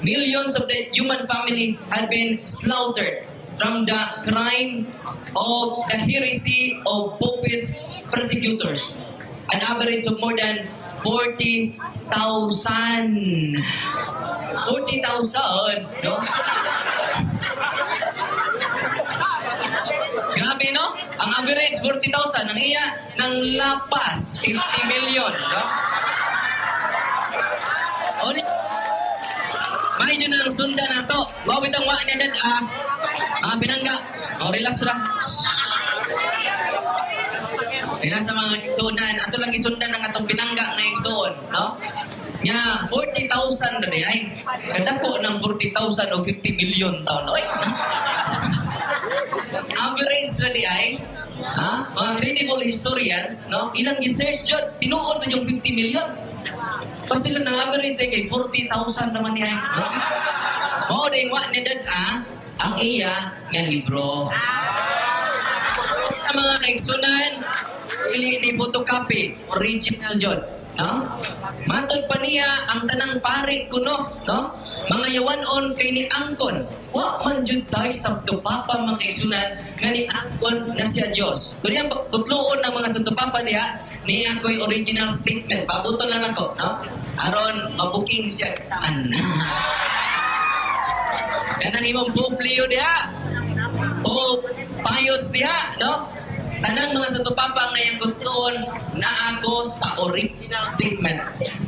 millions of the human family had been slaughtered from the crime of the heresy of Pope's persecutors. An average of more than 40,000. 40,000, no? Grabe, no? Ang average, 40,000. Ang iya, ng lapas, 50 million, no? O, may dyan ang sundan na to. Wawit ang waan niya dad, mga pinangga. O, relax lang. Kaya sa mga igsoon, ato lang isundan ang atong pinangga na igsoon, no? Nga, 40,000 na ay. Kadako ng 40,000 o 50 million taon. Oy! Average na ay, mga credible historians, no? Ilang research dyan, tinuod na yung 50 million. Kasi lang ng average na kay 40,000 naman niya. No? Mao na yung wa niya dyan, ang iya nga libro. Ang mga kaigsunan, ili ni photocopy, original jud, no? Matod pa niya ang tanang pari kuno, no? Mga yawanon kay ni angkon. Wa man jud tay sabdo papa mga kaigsunan nga ni angkon na siya Dios. Kunya tutluon ng mga santo papa diha ni ako'y original statement. Pabuton lang ako, no? Aron mabuking siya taan. Kanan imong Pope Leo diha. O Pius diha, no? Tanang mga Santo Papa ngayong kutuon na ako sa original statement.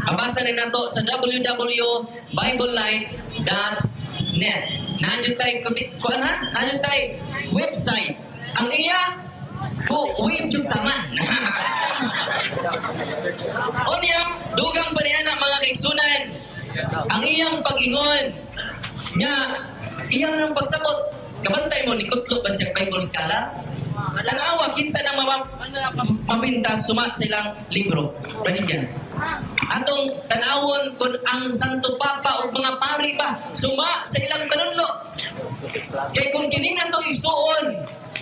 Mabasa rin nato sa www.biblelife.net. Nandiyo tayo, nandiyo tayo website. Ang iya, web yung taman. O niya, dugang pa niya na mga kaigsunan. Ang iyang pag-ingon, niya, iyang ng pagsabot. Kabantay mo, nikutlo ba siya Bible scholar? Tanawa, kinsa nang mapintas suma sa ilang libro. Paninyan. Atong tanawon kung ang Santo Papa o mga pari ba suma sa ilang panunlo. Kaya kung kining atong isuon,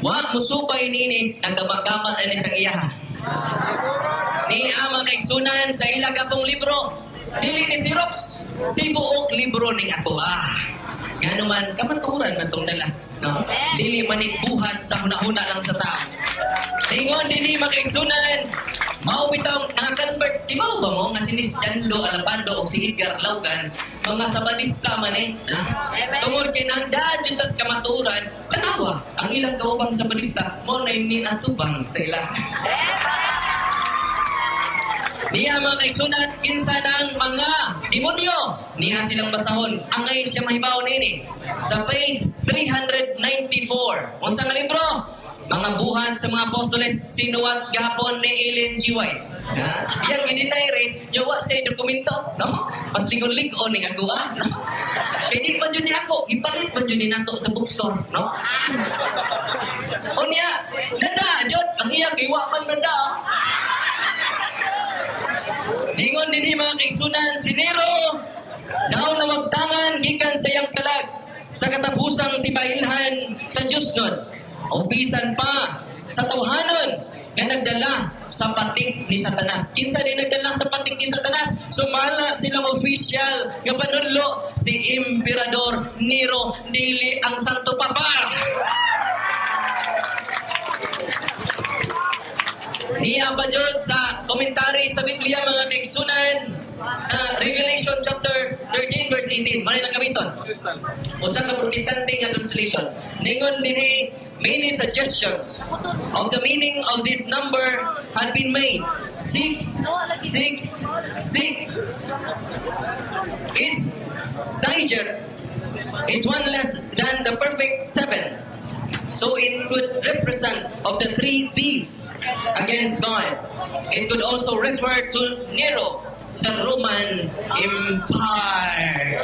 wa musubay niini nagdamag-damat ani sang iyaha. Ni ama kaigsunan sa ilang apong libro. Dili ni Xerox, tibuok libro ning ako. Nga naman, kamaturan na itong dala. No? Dili manigbuhat sa huna-huna lang sa tao. Tingon, dili makaigsunan. Mao bitang naka-convert. Di ba mo nga si Jando Alapando o si Edgar Laugan, mga sabanista man Tungod kinang dadyo tas kamaturan, tanawa, ang ilang kaubang sabanista, mo na yung atubang sa ilang. Niya mga kaigsunan, kinsa ng mga demonyo. Niya silang basahon. Angay siya mahibaw nini. Sa page 394. Kung sa libro, mga buhat sa mga apostoles, sinuwat gapon ni Ellen G. White. Yan, gininay rin, yawa sa dokumento. No? Mas ligon-ligon ni ako, no? Hindi pa dyan niya ako. Ipalit pa dyan nato sa bookstore. No? O niya, nada, Jod, ang iya giwaman man da. Ningon dinhi mga kaigsunan, si Nero daw na magtangan gikan sa iyang kalag sa katapusang tibailhan sa Diyos nun. O bisan pa sa tawhanon nga nagdala sa patik ni Satanas. Kinsa din nagdala sa patik ni Satanas? Sumala silang official nga panunlo si Emperador Nero, dili ang Santo Papa. Niya pa dyan sa komentary sa Biblia mga kaigsunan sa Revelation chapter 13 verse 18. Mali lang gamiton. Usa ka Protestante nga translation. Ningon dinhi many suggestions of the meaning of this number had been made. 6, 6, 6 is Niger is one less than the perfect 7. So it could represent of the 3 B's against God. It could also refer to Nero, the Roman Empire.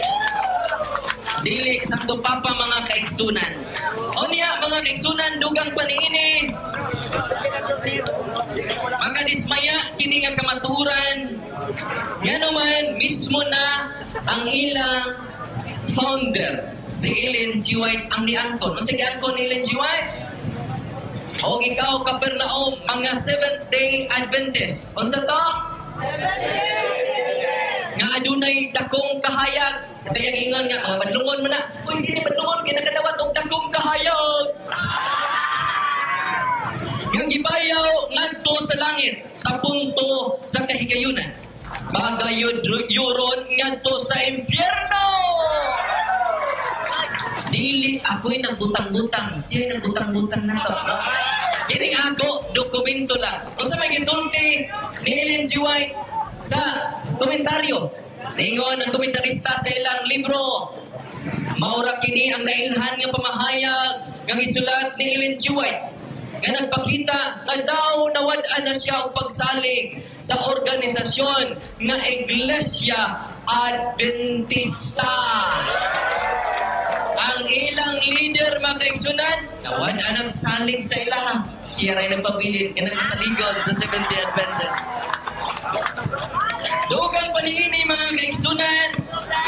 Dili Santo Papa mga kaigsunan. O niya mga kaigsunan, dugang paniini. Makadismaya kini nga kamaturan. Yan naman mismo na ang ilang founder, si Ellen G. White ang niangkon. Ano sige angkon ni Ellen G. White? O ikaw, Capernaum, mga Seventh-day Adventist. Unsa to? Nga adunay dakong kahayag. Ito yung ingon nga, mga badlungon mo na. Uy, hindi badlungon, kinakadawat og dakong kahayag. Nga gibayaw ngadto sa langit, sa punto sa kahigayunan. Bagayod yuron ngadto sa impyerno. Dili ako'y nagbutang-butang, siya nagbutang-butang na to. Kini ako, dokumento lang. Kung sa may gisulti ni Ellen G. White sa komentaryo, ningon ang komentarista sa ilang libro, maura kini ang nailhan nga pamahayag ng isulat ni Ellen G. White nga nagpakita nga daw nawad-an na siya ang pagsalig sa organisasyon nga Iglesia Adventista. Ang ilang leader mga kaigsunan, nawad-an ang salig sa ilaha. Siya rin nagpabilin ka nagpasaligon sa Seventh-day Adventist. Dugang paniini mga kaigsunan,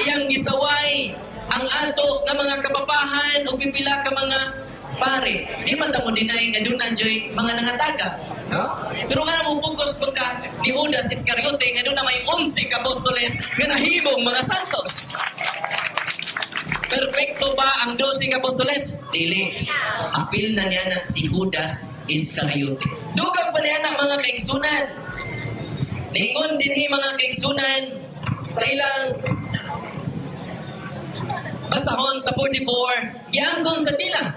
iyang gisaway ang ato ng mga kapapahan o pipila ka mga pare. Di man mo dinay nga doon nandiyoy mga nangataga. No? Pero nga mo focus pagka ni Judas Iscariote nga doon na may 11 kapostoles nga nahimong mga santos. Perfecto ba ang 12 kapostoles? Dili. Apil na niya na si Judas Iscariote. Dugang pa niya na mga kaigsunan. Ningon din mga kaigsunan sa ilang basahon sa 44, giangkon sa tila.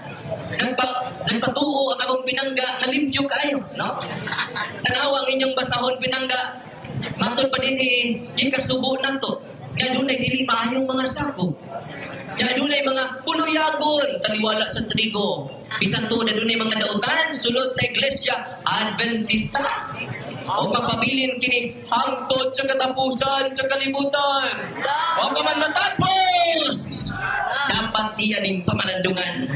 Nagpatuo ang akong pinangga na limpyo kayo, no? Tanawang inyong basahon pinangga, matod pa din ikasubo na to. Nga dunay dili maayong mga sako. Nga dunay mga punuyagon, taliwala sa trigo. Bisan to na dunay mga dautan, sulod sa Iglesia Adventista. O magpabilin kini hangtod sa katapusan sa kalibutan. O ka man matapos, dapat iyaning pamalandungan.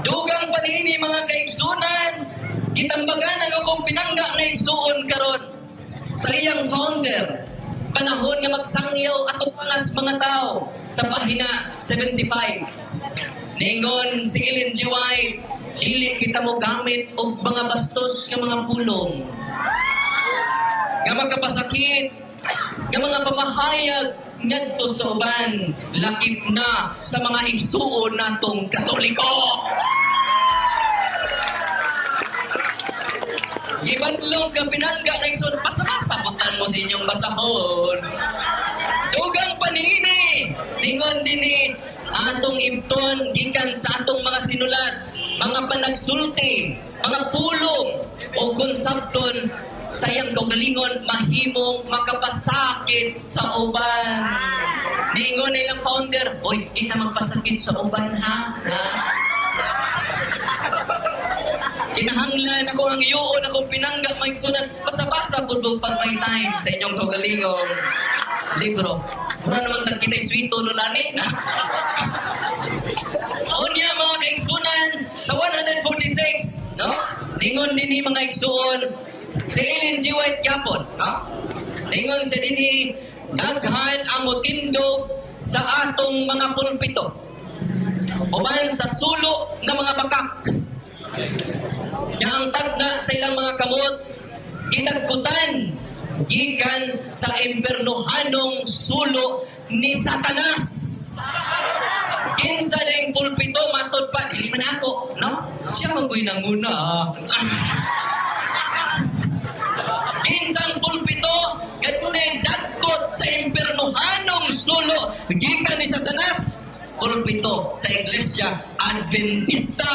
Dugang panini mga kaigsunan, itambagan ang akong pinangga na igsuon karon sa iyang founder. Panahon nga magsangyaw at pangas mga tao sa pahina 75. Ningon si Ellen G. White, dili kita mo gamit og mga bastos nga mga pulong. Nga magkapasakit, nga mga pamahayag ngadto sa uban, lakip na sa mga igsuon natong Katoliko. Ibanlong ka pinangga na igsuon, pasasabutan mo sa inyong basahon. Dugang panini, ningon dini, atong imton gikan sa atong mga sinulat, mga panagsulti, mga pulong o konsapton sayang kaugalingon mahimong makapasakit sa uban. Ningon nilang founder, oy, kita magpasakit sa uban ha? Kinahanglan ako ang iyoon akong pinangga maigsunan, basa-basa po pag may time sa inyong kaugalingong libro. Mura naman nagkita'y swito no nani. O niya mga kaigsunan sa 146, no? Lingon din mga igsuon, si Ellen G. White Yapon, ha? Lingon sa din daghan ang mutindog sa atong mga pulpito. Uban sa sulo ng mga bakak. Yang tagna sa ilang mga kamot, gitagkutan, gikan sa impernohanong sulo ni Satanas. Kinsa ding pulpito matod pa dili man ako, no? Siya man ko'y nanguna. Kinsang pulpito kanunay dagkot sa impernohanong sulo gikan ni Satanas. Pulpito sa Iglesia Adventista.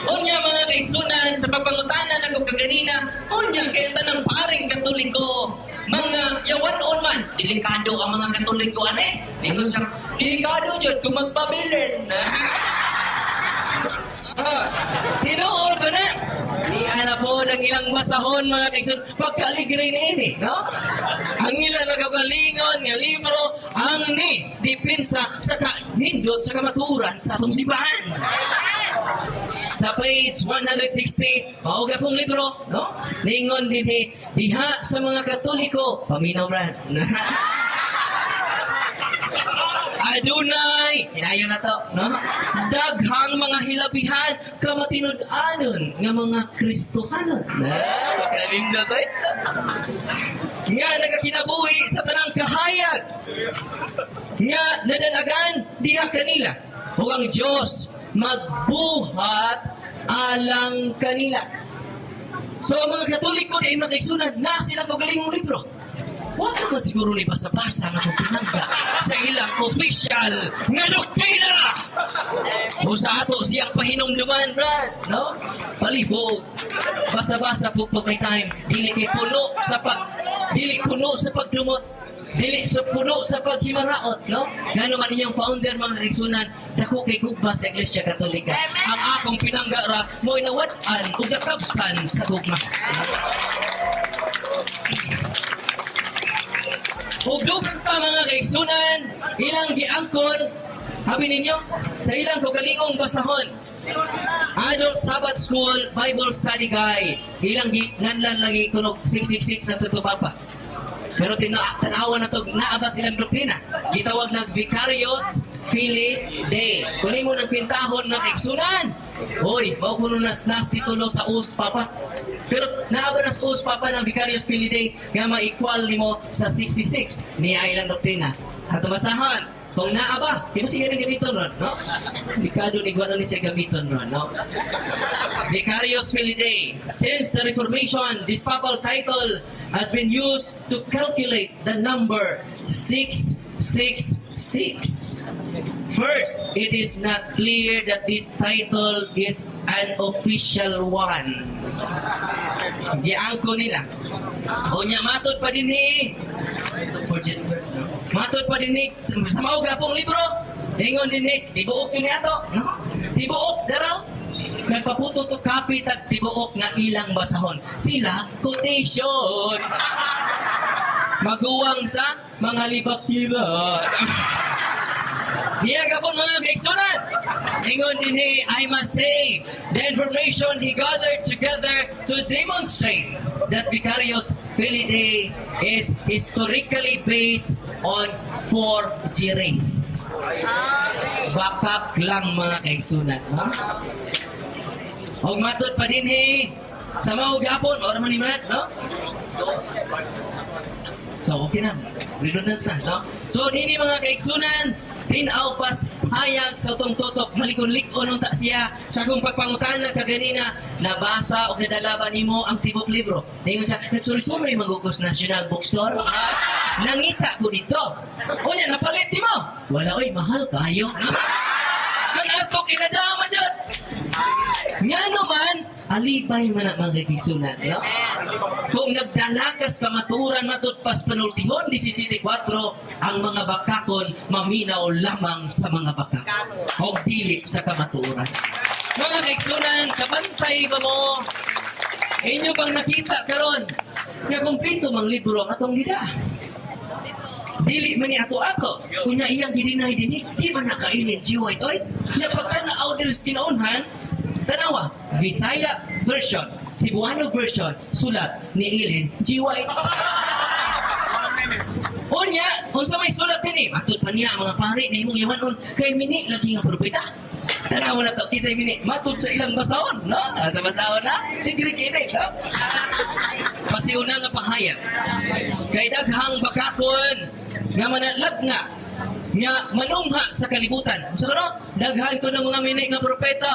Unya mga kaigsunan sa pagpangutanan ako kaganina, unya kaya tanang paring Katoliko, mga yawan-on man, delikado ang mga Katoliko, ane? Ningon siya, delikado dyan kung magpabilin. Tinuod ba na? Di ana po ng ilang masahon mga kaigsunan, pagkaligre na ini, no? Ang ilang nagagalingon nga libro, ang ni depensa sa kahindot sa kamaturan sa atong simbahan. Sa page 160, mauga pong libro, no? Lingon din diha sa mga Katoliko, paminaw ran. Adunay, hinayon na to, no? Daghang mga hilabihan, kamatinud-anon nga mga Kristohanon. Makaling na to ito. Nga nagakinabuhi sa tanang kahayag. Nga nadanagan diha kanila. Huwag ang Diyos magbuhat alang kanila. So, ang mga Katoliko na imakiksunad na sila kagalingong libro. Huwag naman siguro ni basa-basa na pinangga sa ilang official na doktrina. O sa ato siyang pahinumduman, Brad, no? Palibog. Basa-basa po may time. Dili puno sa pagdumot. Dili sa puno sa paghimaraot, no? Ngano man inyong founder mga kaigsunan, dako kay gugma sa Iglesia Katolika. Ang akong pinanggara mo inawat-an ug nakabsan sa gugma. Ugdog pa mga kaigsunan, ilang giangkon, habi ninyo, sa ilang kagalingong basahon. Adult Sabbath School Bible Study Guide. Ilang nganlan lagi kunog 666 sa Papa. Pero tanawan na ito, naaba silang doktrina. Gitawag na Vicarious Filii Dei. Kunin mo ng pintahon na kaigsunan. Hoy, maupuno nas titulo sa US, Papa. Pero naaba na sa US, Papa, ng Vicarious Filii Dei nga ma-equal ni mo sa 66 niya ilang doktrina. At masahan, kung naaba, kaya siya rin gamiton ron, no? Bikado ni Guado ni siya gamiton ron, no? Vicarious Filii Dei. Since the Reformation, this papal title has been used to calculate the number 666. First, it is not clear that this title is an official one. Giangko nila. O niya, matod pa din sa mauga pong libro. Ingon din tibuok yun niya to. No? Tibuok, daraw. Nagpaputo to kapit at tibuok nga ilang basahon. Sila, quotation. Maguwang sa mga libak-libak. Diyaga po mga kaigsunan. Ingon din I must say, the information he gathered together to demonstrate that Vicarious Filii Dei is historically based on forgery. Bakak lang mga kaigsunan. No? Huwag matod pa din sa mga ugapon, o naman ni Matt, no? So, okay na. Redundant na, no? So, dini mga kaigsunan, tinaupas hayag sa itong totok, malikon-likon ng siya sa kong pagpangutan na kaganina, nabasa o nadalaban nimo ang tibok libro. Ngayon siya, nagsulisumay magugos National Bookstore. Nangita ko dito. O yan, napalit mo. Wala, oy, mahal kayo. Ang atok inadama dyan. Nga naman, alibay man ang mga kaigsunan, no? Kung nagdalakas kamaturan matutpas panultihon 17:4, ang mga bakakon maminaw lamang sa mga bakak. O dili sa kamaturan. Mga kaigsunan, kabantay ba mo? Inyo bang nakita karon nga kumpleto mang libro ang atong gida? dili man ni ato-ato. Kunya iyang gininay dinhi, di ba nakailin jiwa ito? Nya pagka na-order sa kinaunhan, tanawa, Visaya version, Cebuano version, sulat ni Ilin, jiwa ito. Unya, kung sa may sulat din matod pa niya mga pari na imong yaman kay mini lagi nga propeta. Tanawa na to, kisay mini, matod sa ilang basahon, no? Sa basahon na, tigri kini, no? Pasiuna nga pahayag. Kay daghang bakakon nga manalag nga manungha sa kalibutan. So no, daghan ko ng mga mini nga propeta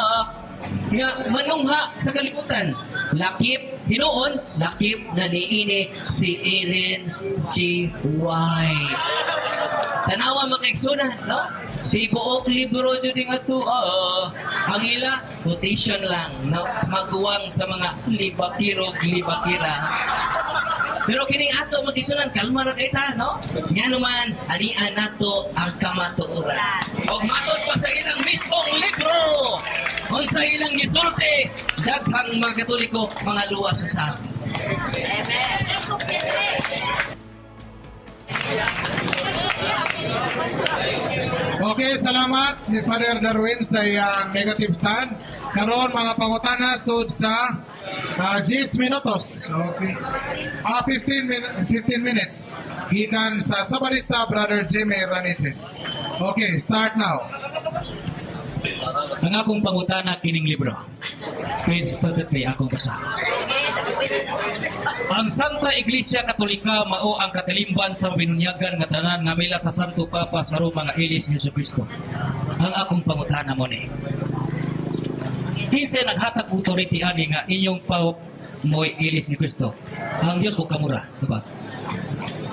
nga manungha sa kalibutan. Lakip, hinuon, lakip na niini si Ellen G. White. Tanawa makaigsunan, no? Di buok libro dyan nga to, ang ila, quotation lang, no? Magbuwang sa mga libakirog-libakira. Pero kining ato magisunan, kalma na kita, no? Nga naman, anian nato ang kamatuoran. O matod pa sa ilang mismong libro, o sa ilang gisulti, daghang mga Katoliko, mga luwas sa sabi. Okay, salamat ni Father Darwin sa iyang negative stand. Karon mga pangutana sud sa 10 minutos. Okay. 15 minutes. Gikan sa Sabarista Brother Jimmy Ranises. Okay, start now. Ang akong pangutana kining libro. Page 33 akong basa. Ang Santa Iglesia Katolika mao ang katilimban sa binunyagan nga tanan nga mila sa Santo Papa sa Roma nga ilis ni Jesucristo. Ang akong pangutana mo ni. Kinsa naghatag authority ani nga inyong pa mo'y ilis ni Kristo? Ang Dios o kamura, diba?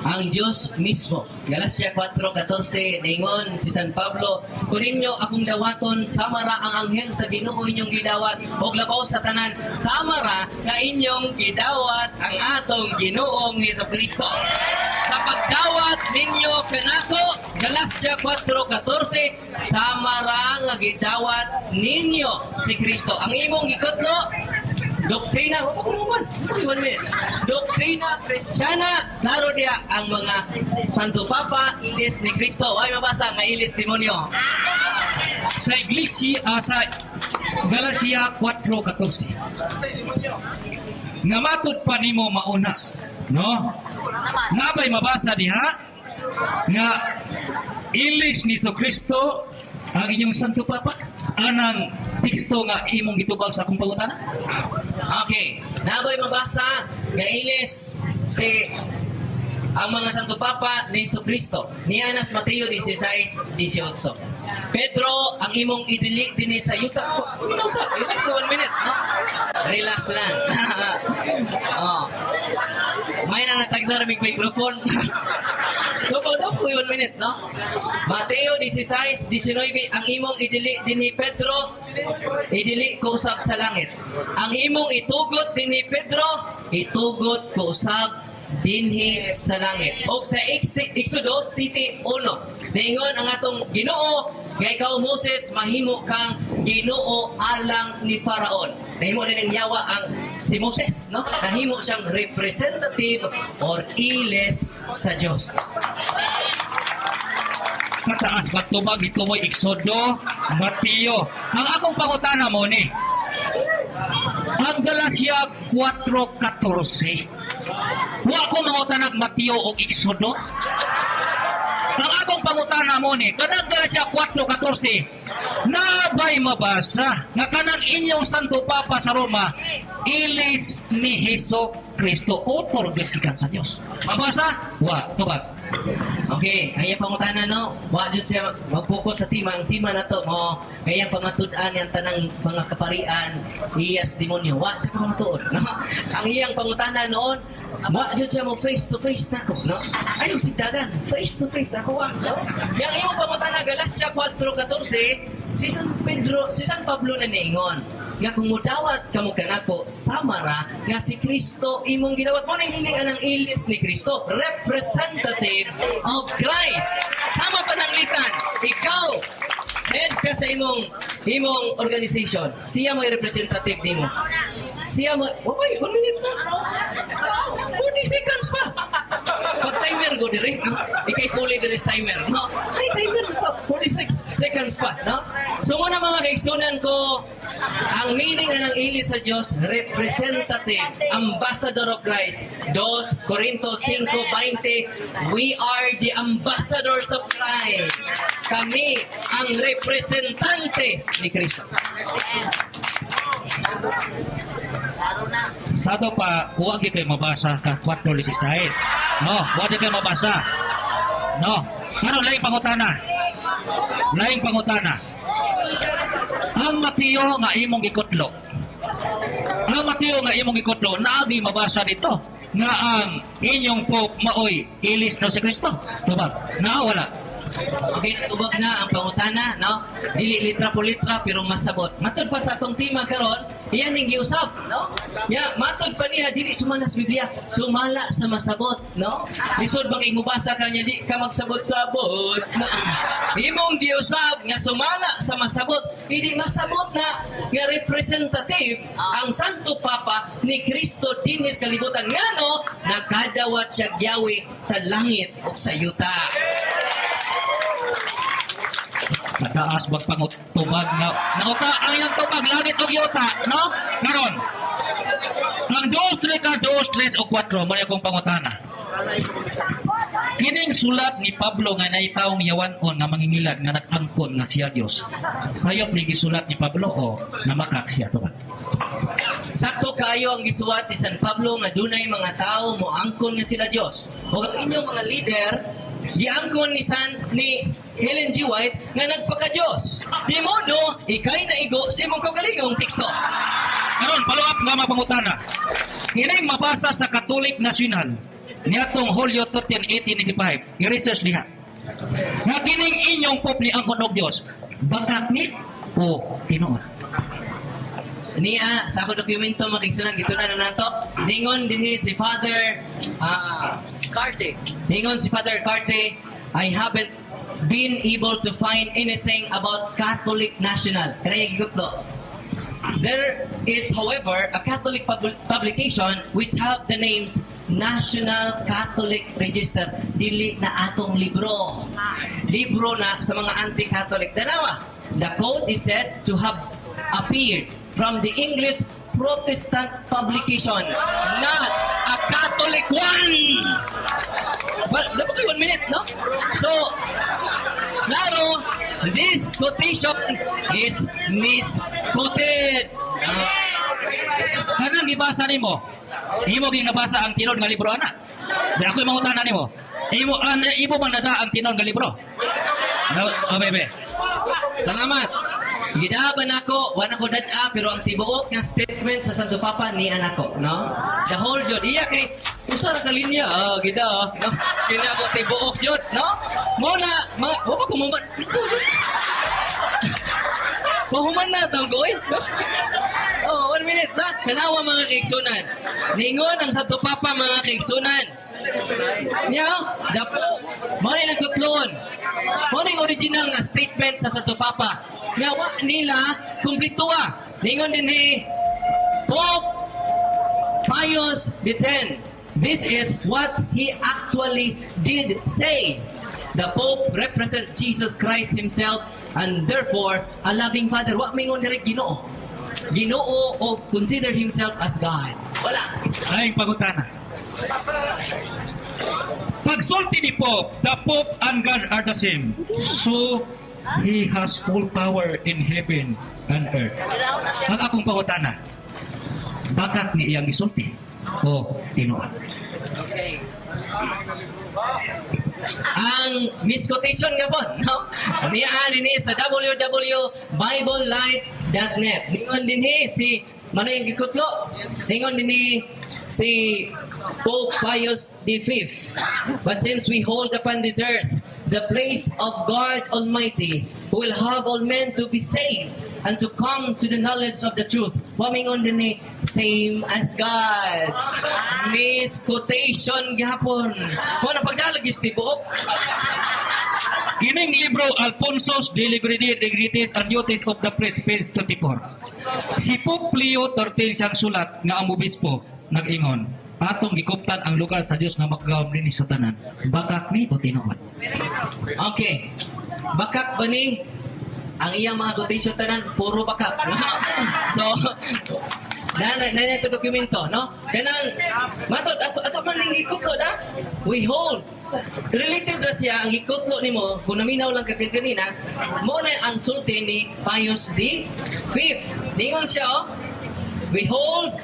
Ang Diyos mismo. Galacia 4:14, ningon si San Pablo, kuninyo akong dawaton, samara ang anghel sa Ginoo inyong gidawat, og labaw sa tanan, samara nga inyong gidawat ang atong Ginoong Jesucristo. Sa pagdawat ninyo kanako, Galacia 4:14, samara nga gidawat ninyo si Kristo. Ang imong gikotlo, doktrina, doktrina Kristiyana, klaro diya ang mga Santo Papa, ilis ni Kristo. Ay mabasa nga ilis demonyo. Sa Iglesia, sa Galacia 4:14. Nga matod pa nimo mauna, no? Nabay mabasa diha nga ilis ni Jesucristo ang inyong Santo Papa. Anang teksto nga imong gitubag sa akong pangutana? Okay. Naboy mabasa nga ilis si ang mga Santo Papa ni Jesucristo. Ni Anas Mateo 16:18. Pedro, ang imong idili din sa yuta ko. Ano sa? 1 minute, no? Relax lang. May na natagsa rin microphone. Daw po 1 minute, no? Mateo 16:19, ang imong idili din ni Pedro, idili ko usab sa langit. Ang imong itugot din ni Pedro, itugot ko usab dinhi sa langit. O sa Exodo City 1, ningon ang atong Ginoo, nga ikaw Moses, mahimo kang Ginoo alang ni Faraon. Nahimo din ang yawa ang si Moses, no? Nahimo siyang representative or iles sa Diyos. Mataas magtubag ito mo Exodo, Mateo. Ang akong pangutana mo ni, ang Galacia 4:14. Wa ko mangutanag Mateo o Exodo. Ang akong pangutana mo ni, kanang Galacia 4:14, nabay mabasa nga kanang inyong Santo Papa sa Roma, ilis ni Heso Kristo, author gikan sa Dios. Mabasa? Wa, tubag. Okay, kaya pangutana no, wa jud siya mag-focus sa tema. Ang tema na to mo, kaya pamatud-an yang tanang mga kaparian, iyas demonyo. Wa siya pamatuod, no? Ang iyang pangutana noon, wa jud siya mo face to face nako, no? Ayaw sigdagan, face to face ako wa, no? Yang iyang pangutana Galacia 4:14, si San Pablo na niingon, nga kung mudawat kamo kanako samara nga si Kristo imong gidawat mo nang hiningan ang ilis ni Kristo, representative of Christ. Sama pananglitan, ikaw head ka sa imong organization, siya mo representative nimo. Siya mo, 1 minute na. 40 seconds pa. Pag timer go dire. No? Ikay puli dire sa timer. No? Ay, timer ko. 46 seconds pa. No? So muna mga kaigsunan ko, ang meaning ng ili sa Diyos, representative, ambassador of Christ. 2 Corintos 5:20, we are the ambassadors of Christ. Kami ang representante ni Kristo. Sado pa, huwag kayo mabasa ka 4:16. No, huwag kayo mabasa. No. Ano, laing pangutana. Laing pangutana. Ang Mateo nga imong gikutlo. Ang Mateo nga imong gikutlo, naagi mabasa dito nga ang inyong Pope maoy ilis daw si Kristo. Diba? Wala. Okay, tubag na ang pangutana, no? Dili litra po litra, pero masabot. Matod pa sa atong tema karon, iyan yung giusap, no? Ya, matod pa niya, dili sumala sa Biblia, sumala sa masabot, no? Lisod bang imubasa ka niya, di ka magsabot-sabot, no? Imong giusap nga sumala sa masabot, hindi masabot na nga representative ang Santo Papa ni Kristo dinis kalibutan. Nga no, nagkadawat siya gyawi sa langit o sa yuta. Nataas magpangutubag na nauta ang iyang tubag langit og yuta, no? Karon. Ang 2, 3 o 4 mo akong pangutana. Kining sulat ni Pablo nga naitaong yawanon nga mangingilad nga nag-angkon nga siya Dios. Sayop ni gisulat ni Pablo o namakak siya to ba? Sakto kayo ang gisuwat ni San Pablo nga dunay mga tao mo angkon nga sila Dios. O ang inyong mga leader giangkon ni Helen G. White nga nagpaka-Diyos. Di modo, ikay na igo sa imong kaugalingong teksto. Karon, follow up nga mga pangutana. Kining mabasa sa Catholic National niatong Hulyo 13, 1885. I-research niya. Nga kining inyong Pope ni angkon og Dios, bakak ni o tinuod? Niya, sa ako dokumento makiksunan, gito na nato. Ningon din si Father Carte. Ningon si Father Carte, I haven't been able to find anything about Catholic National. Kaya gigutlo. There is, however, a Catholic publication which have the names National Catholic Register. Dili na atong libro. Libro na sa mga anti-Catholic. Tanawa, the code is said to have appeared from the English Protestant publication, not a Catholic one. Well, dapat 1 minute, no? So, klaro, this quotation is misquoted. Kanang gibasa nimo? Imo ging nabasa ang tinud nga libro ana. Di ako mangutana nimo. Imo bang nada ang tinud nga libro? No, bebe. Salamat. Gidaban ako, wala ko dada, pero ang tibuok nga statement sa Santo Papa ni anako, no? The whole jud. Iya kay usa ra ka linya, gida, no? Kina ko tibuok jud, no? Muna, wa pa kumuman. Pahuman na tawag ko, no? Oh, 1 minute lang. Kanawa mga kaigsunan. Ningon ang Santo Papa mga kaigsunan. Nya, dapo, mga ilang tutlon. Mga yung original nga statement sa Santo Papa. Nya, wa nila, kumplituwa. Ningon din ni Pope Pius X. This is what he actually did say. The Pope represents Jesus Christ himself and therefore a loving Father. Wa mingon direk Ginoo. Ginoo o consider himself as God. Wala. Ay pangutana. Pagsulti ni Pope, the Pope and God are the same. So, He has full power in heaven and earth. Ang akong pangutana, bakit ni iyang isulti o tinuod? Okay. Ang misquotation nga po, no? Niya din sa www.biblelight.net. Ningon din si Manayang Gikutlo. Ningon din si Pope Pius V. But since we hold upon this earth the place of God Almighty, who will have all men to be saved and to come to the knowledge of the truth. Wamingon din same as God. Misquotation gapon. Kung na pagdalagis ni Pope, Kining libro Alfonso's Degrades and Duties of the Priest, page 24. Si Pope Leo XIII siyang sulat nga ang obispo nag-ingon, atong gikuptan ang lugar sa Dios nga magagawom rin sa tanan. Bakak ni o tinuod? Okay. Bakak ba ni ang iyang mga quotation tanan puro bakak. So na ito dokumento, no? Kanang matod ato man ning gikutlo da. We hold related ra siya ang gikutlo nimo kung naminaw lang ka kanina mo na ang sulti ni Pius the Fifth. Ningon siya we hold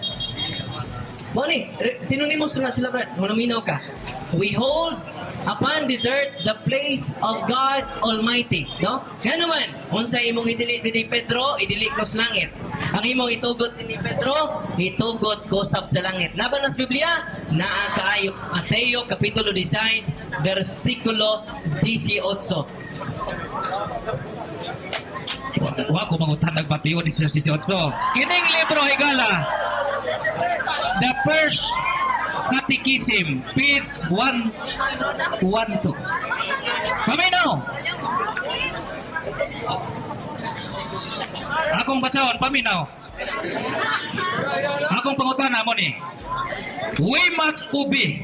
Moni, synonymous na sila, brad. Kung naminaw ka. We hold upon desert the place of God Almighty. No? Kaya naman, kung sa imong idili ni Pedro, idili ko sa langit. Ang imong itugot ni Pedro, itugot ko sa langit. Laban nas Biblia, naa kaayo Mateo Kapitulo 16, versikulo 18. Wa ko mangutan ng Mateo 18. Kining libro higala, The First Catechism, page 112. Paminaw! Akong basahon, paminaw. Akong pangutana mo ni. We must obey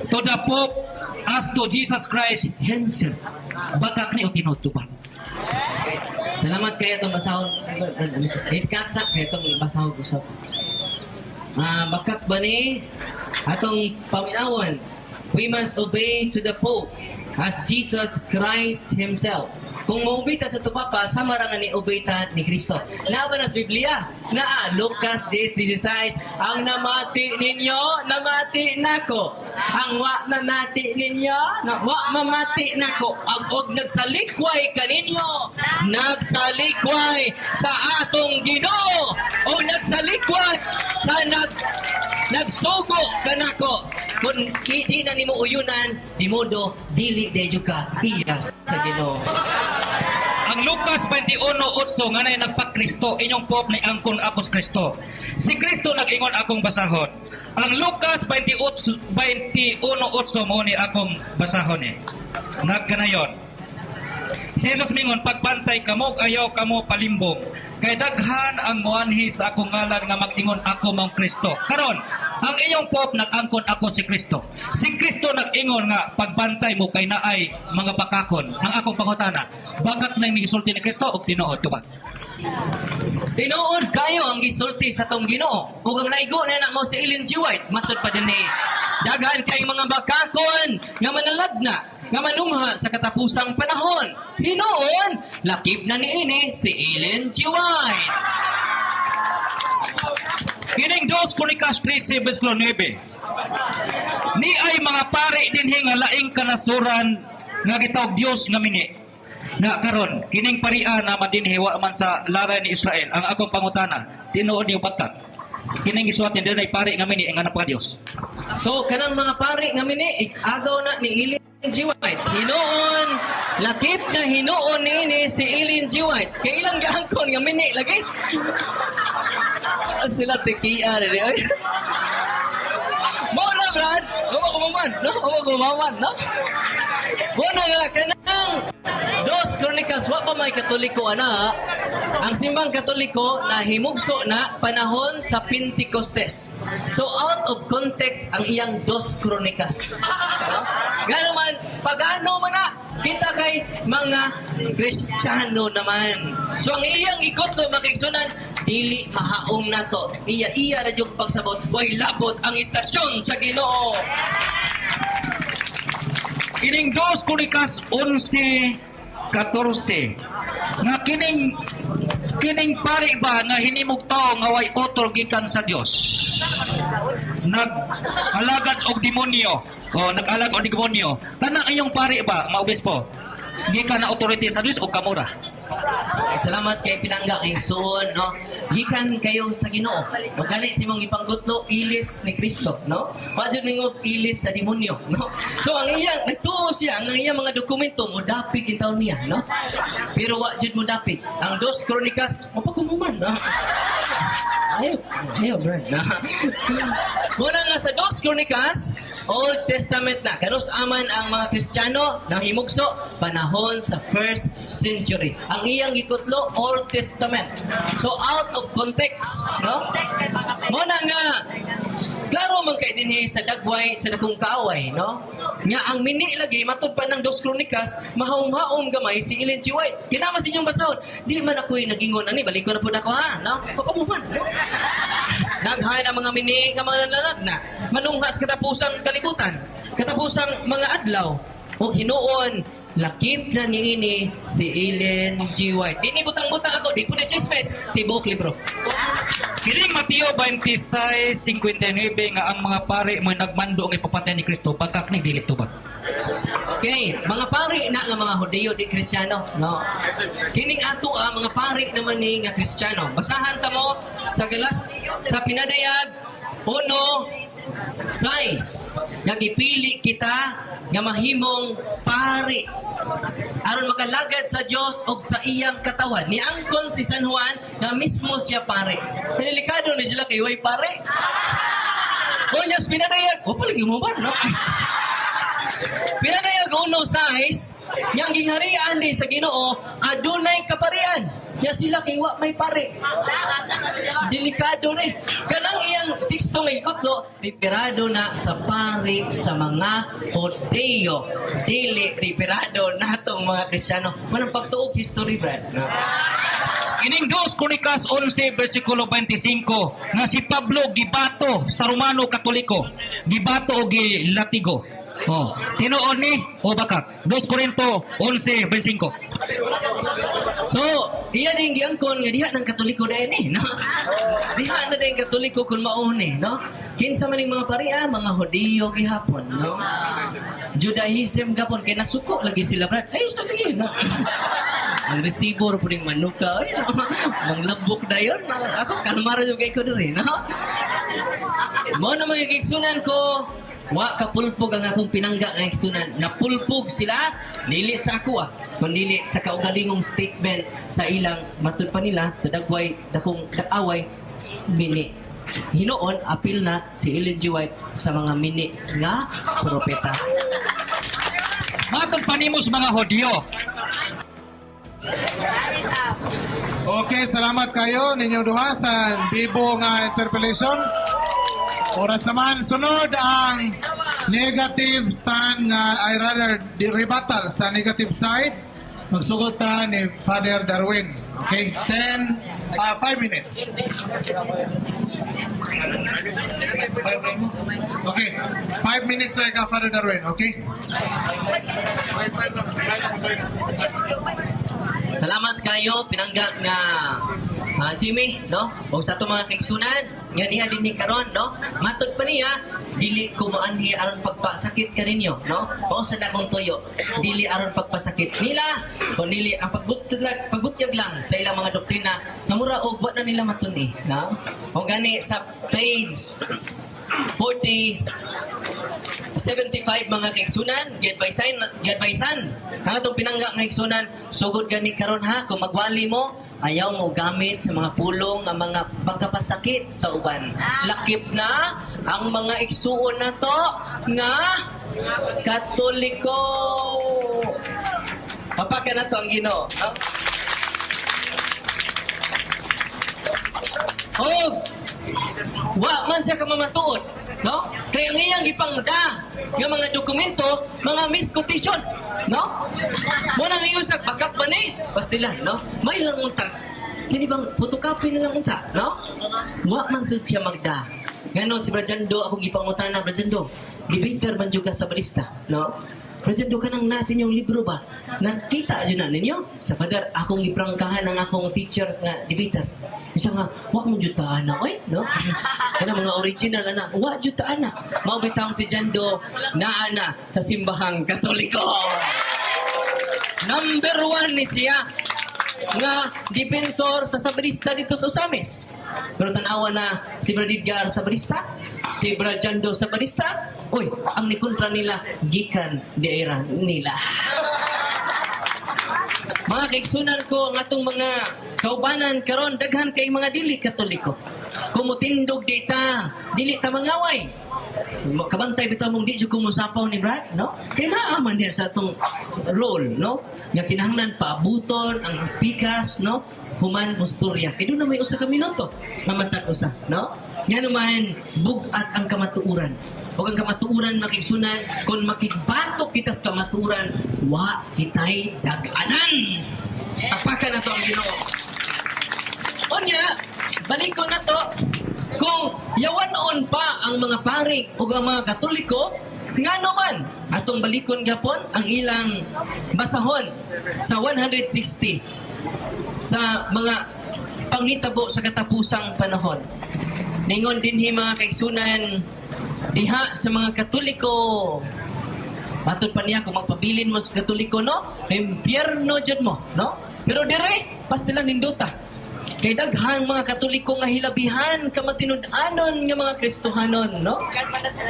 to the Pope as to Jesus Christ himself. Bakak ni o tinutupan. Salamat kayo itong basahon. Katsak kayo itong basahon ko sa bakak ba ni atong paminawon, we must obey to the Pope as Jesus Christ himself. Kung maubita sa tupapa, sama ra nga ni obita ni Kristo. Naban as Biblia, naa Lucas 10:16, ang namati ninyo, namati nako. Ang wa mamati ninyo, wa mamati nako. Ang og nagsalikway kaninyo, nagsalikway sa atong Ginoo. O nagsalikway sa nagsugo kanako. Kung hindi na nimo uyunan, dimodo dili dejo ka iya sa Ginoo. Ang Lucas 21:8 nga nay nagpa-Kristo, inyong Pope ni angkon akos Kristo. Si Kristo nag-ingon akong basahon. Ang Lucas 21:8 mo ni akong basahon eh. Nagkanayon. Si Jesus mingon, pagbantay kamo, ayaw kamo palimbong. Kay daghan ang muanhi sa akong ngalan nga mag-ingon ako mong Kristo. Karon, ang inyong Pope nag-angkon ako si Kristo. Si Kristo nag-ingon nga pagbantay mo kay naay mga bakakon. Ang akong pangutana, bakit na yung gisulti ni Kristo o tinuod ito ba? Tinuod kayo ang gisulti sa tong Ginoo. Ug ang naigo na mo si Ellen G. White, matud pa din ni daghan kay mga bakakon nga manalagna, nga manumha sa katapusang panahon. Hinoon, lakip na niini si Ellen G. White. Kining 2 Crónicas 13 versikulo 9. Ni ay mga pari dinhi nga laing kanasuran nga gitawag Dios nga mini. Na karon kining parian na madinhi wa man sa laray ni Israel. Ang akong pangutana, tinuod niyo batak. Kining gisuat ni dinay pari nga mini nga napaka Dios. So kanang mga pari nga mini agaw na ni Ellen G. White. Hinoon, lakip na hinoon niini si Ellen G. White. Kay ilang gihangkon nga mini lagi. Sila tikiya rin. Muna, Brad. Huwag kumaman, no? Muna nga, kanang 2 Crónicas, wa pa may Katoliko, ana. Ang simbang Katoliko na himugso na panahon sa Pentecostes. So, out of context ang iyang 2 Crónicas. No? Gano'n man, pag-ano man na, kita kay mga Kristiyano naman. So, ang iyang ikotlo, makiksunan, dili mahaong nato. Iya ra yung pagsabot. Way labot ang istasyon sa Ginoo. Kining 2 Crónicas 11:14. Nga kining pari ba nga hinimog tao nga way otol gikan sa Dios. Nag-alagad og demonyo. O nag-alag og demonyo. Tanang iyong pari ba, maobispo? Gikan na authority sa Dios o kamura? Salamat kay pinangga kay suon, no? Gikan kayo sa Ginoo. O gani si mong ipanggutlo ilis ni Kristo, no? Padyon ninyo ilis sa demonyo, no? So ang iyang nagtuo siya ang iyang mga dokumento mo dapig kintaw niya, no? Pero wa jud mo dapig. Ang 2 Crónicas mapagumuman, no? Ayaw, bro. Muna nga sa 2 Crónicas Old Testament na. Kanus aman ang mga Kristiyano nang himugso panahon sa 1st century. Ang iyang gikutlo Old Testament. So out of context, no? Mo na nga klaro man kay dinhi sa dagway sa dakong kaaway, no? Nga ang mini lagi matud pa ng 2 Kronikas, mahawom-hawom gamay si Ellen G. White. Kinama sa inyong basahon. Di man ako'y nagingon ani, balik ko na pud ako ha, no? Pakamuman. Naghay na mga mini nga mga lalag na manunghas katapusang kalibutan, katapusang mga adlaw o hinuon lakip na niini si Ellen G. White. Dini butang-butang ako, di po na chismes, tibok libro. Kining Mateo 26:59 nga ang mga pari mo nagmando ang ipapatay ni Kristo pagkaknig dili tubag. Okay, mga pari na nga mga Hudiyo di Kristiyano, no? Kining ato mga pari naman ni nga Kristiyano. Basahan ta mo sa sa pinadayag 1:6. Nga gipili kita nga mahimong pari aron makalagad sa Dios og sa iyang katawan. Niangkon si San Juan na mismo siya pare. Delikado ni sila kay way pare. O yes, pinadayag. O palagi mo ba, no? Pinadayag 1:6, yang gingharian di sa Ginoo adunay kaparian. Ya sila kay wa may pare. Delikado ni. Kanang iyang teksto nga ikotlo, reperado na sa pare sa mga Hudiyo. Dili reperado natong mga Kristiyano. Manang pagtuog history, Brad. No? Kining 2 Kronikas 11:25 nga si Pablo gibato sa Romano Katoliko, gibato og gilatigo. Oh, tinuod ni o bakat 2 Korinto 11:25. So, iya din giangkon nga diha ng Katoliko dahil ni, no? Diha na din Katoliko kung mauni, no? Kinsa man mga paria, mga Hudiyo gihapon, no? Judaism gapon kay nasuko lagi sila, brad. Ay, so lagi, no? Ang resibo po rin manuka, ay, no? Manglabok na yun, no? Ako, kalmara yung kay ko rin, no? Mo na mga kiksunan ko, wa kapulpog ang akong pinangga nga iksunan. Napulpog sila, dili sa ako kundi sa kaugalingong statement sa ilang matud pa nila sa dagway, dakong away, mini. Hinoon, apil na si Ellen G. White sa mga mini nga propeta. Matong panimos mga Hudiyo. Okay, salamat kayo ninyong duha sa bibo nga interpellation. Oras naman, sunod ang negative stand nga, I rather, rebuttal sa negative side. Magsugod ta ni Father Darwin. Okay, 5 minutes. Okay, 5 minutes na ka, Father Darwin, okay? Salamat kayo, pinangga nga Jimmy, no? O sa itong mga kaiksunan, nga niya din ni karon, no? Matod pa niya, dili kumaan niya aron pagpasakit ka ninyo, no? O sa dakong tuyo, dili aron pagpasakit nila, kung dili ang pagbutyag lang sa ilang mga doktrina, namura o wa na nila matuni, no? O gani sa page 75 mga kaiksunan, get by sign. Ang atong pinangga ng kaiksunan, sugod gani karon ha, kung magwali mo, ayaw mo gamit sa mga pulong nga mga pagkapasakit sa uban. Lakip na ang mga iksuon na to nga Katoliko. Papaka na to ang Ginoo. Oh, wa man siya kamamatuod, no? Kaya ang iyang ipangda nga mga dokumento, mga misquotation, no? Muna ngayon sa bakat ba ni? Pastila, no? May lang unta. Kini bang photocopy na lang unta, no? Wa man siya magda. Ngano si Brajando, akong ipangutan na Brajando. Debater man juga sa barista, no? Brajando ka nang nasa inyong libro ba? Nakita dyan na ninyo? Sa Father, akong iprangkahan ng akong teacher na debater. Isa nga, wak mo jutaan na, oy, no? Kana mga original na, wak jutaan na. Maubitang si Jando na ana sa simbahang Katoliko. Number 1 ni siya nga dipensor sa sabrista dito sa Usamis. Pero tanawa na si Brad Edgar sa barista, si Brad Jando sa barista. Uy, ang nikontra nila gikan di era nila. Mga kaiksunan ko, ang atong mga kaubanan karon daghan kay mga dili Katoliko. kumutindog di ta, dili ta mangaway. Kabantay bitaw mong di jud kumusapaw ni Brad, no? Kaya naaman niya sa atong role, no? Nga kinahanglan paabuton ang pikas, no? Human musturya. Kaya doon na may usa ka minuto na matag usa, no? Nga naman, bugat ang kamatuuran. O ang kamatuuran makigsunan, kung makigbatok kita sa kamatuuran, wa kitay dag-anan. Apakan na to ang Ginoo. Onya, balik ko na to. Kung yawanon pa ang mga pari o ang mga Katoliko, nga naman, atong balikon gapon ang ilang basahon sa 160 sa mga panghitabo sa katapusang panahon. Ningon din mga kaigsunan diha sa mga Katoliko. Matod pa niya kung magpabilin mo sa Katoliko, no? Impyerno dyan mo, no? Pero dire, pas nilang ninduta. Kay daghang mga Katoliko nga hilabihan kamatinud-anon nga mga Kristohanon, no?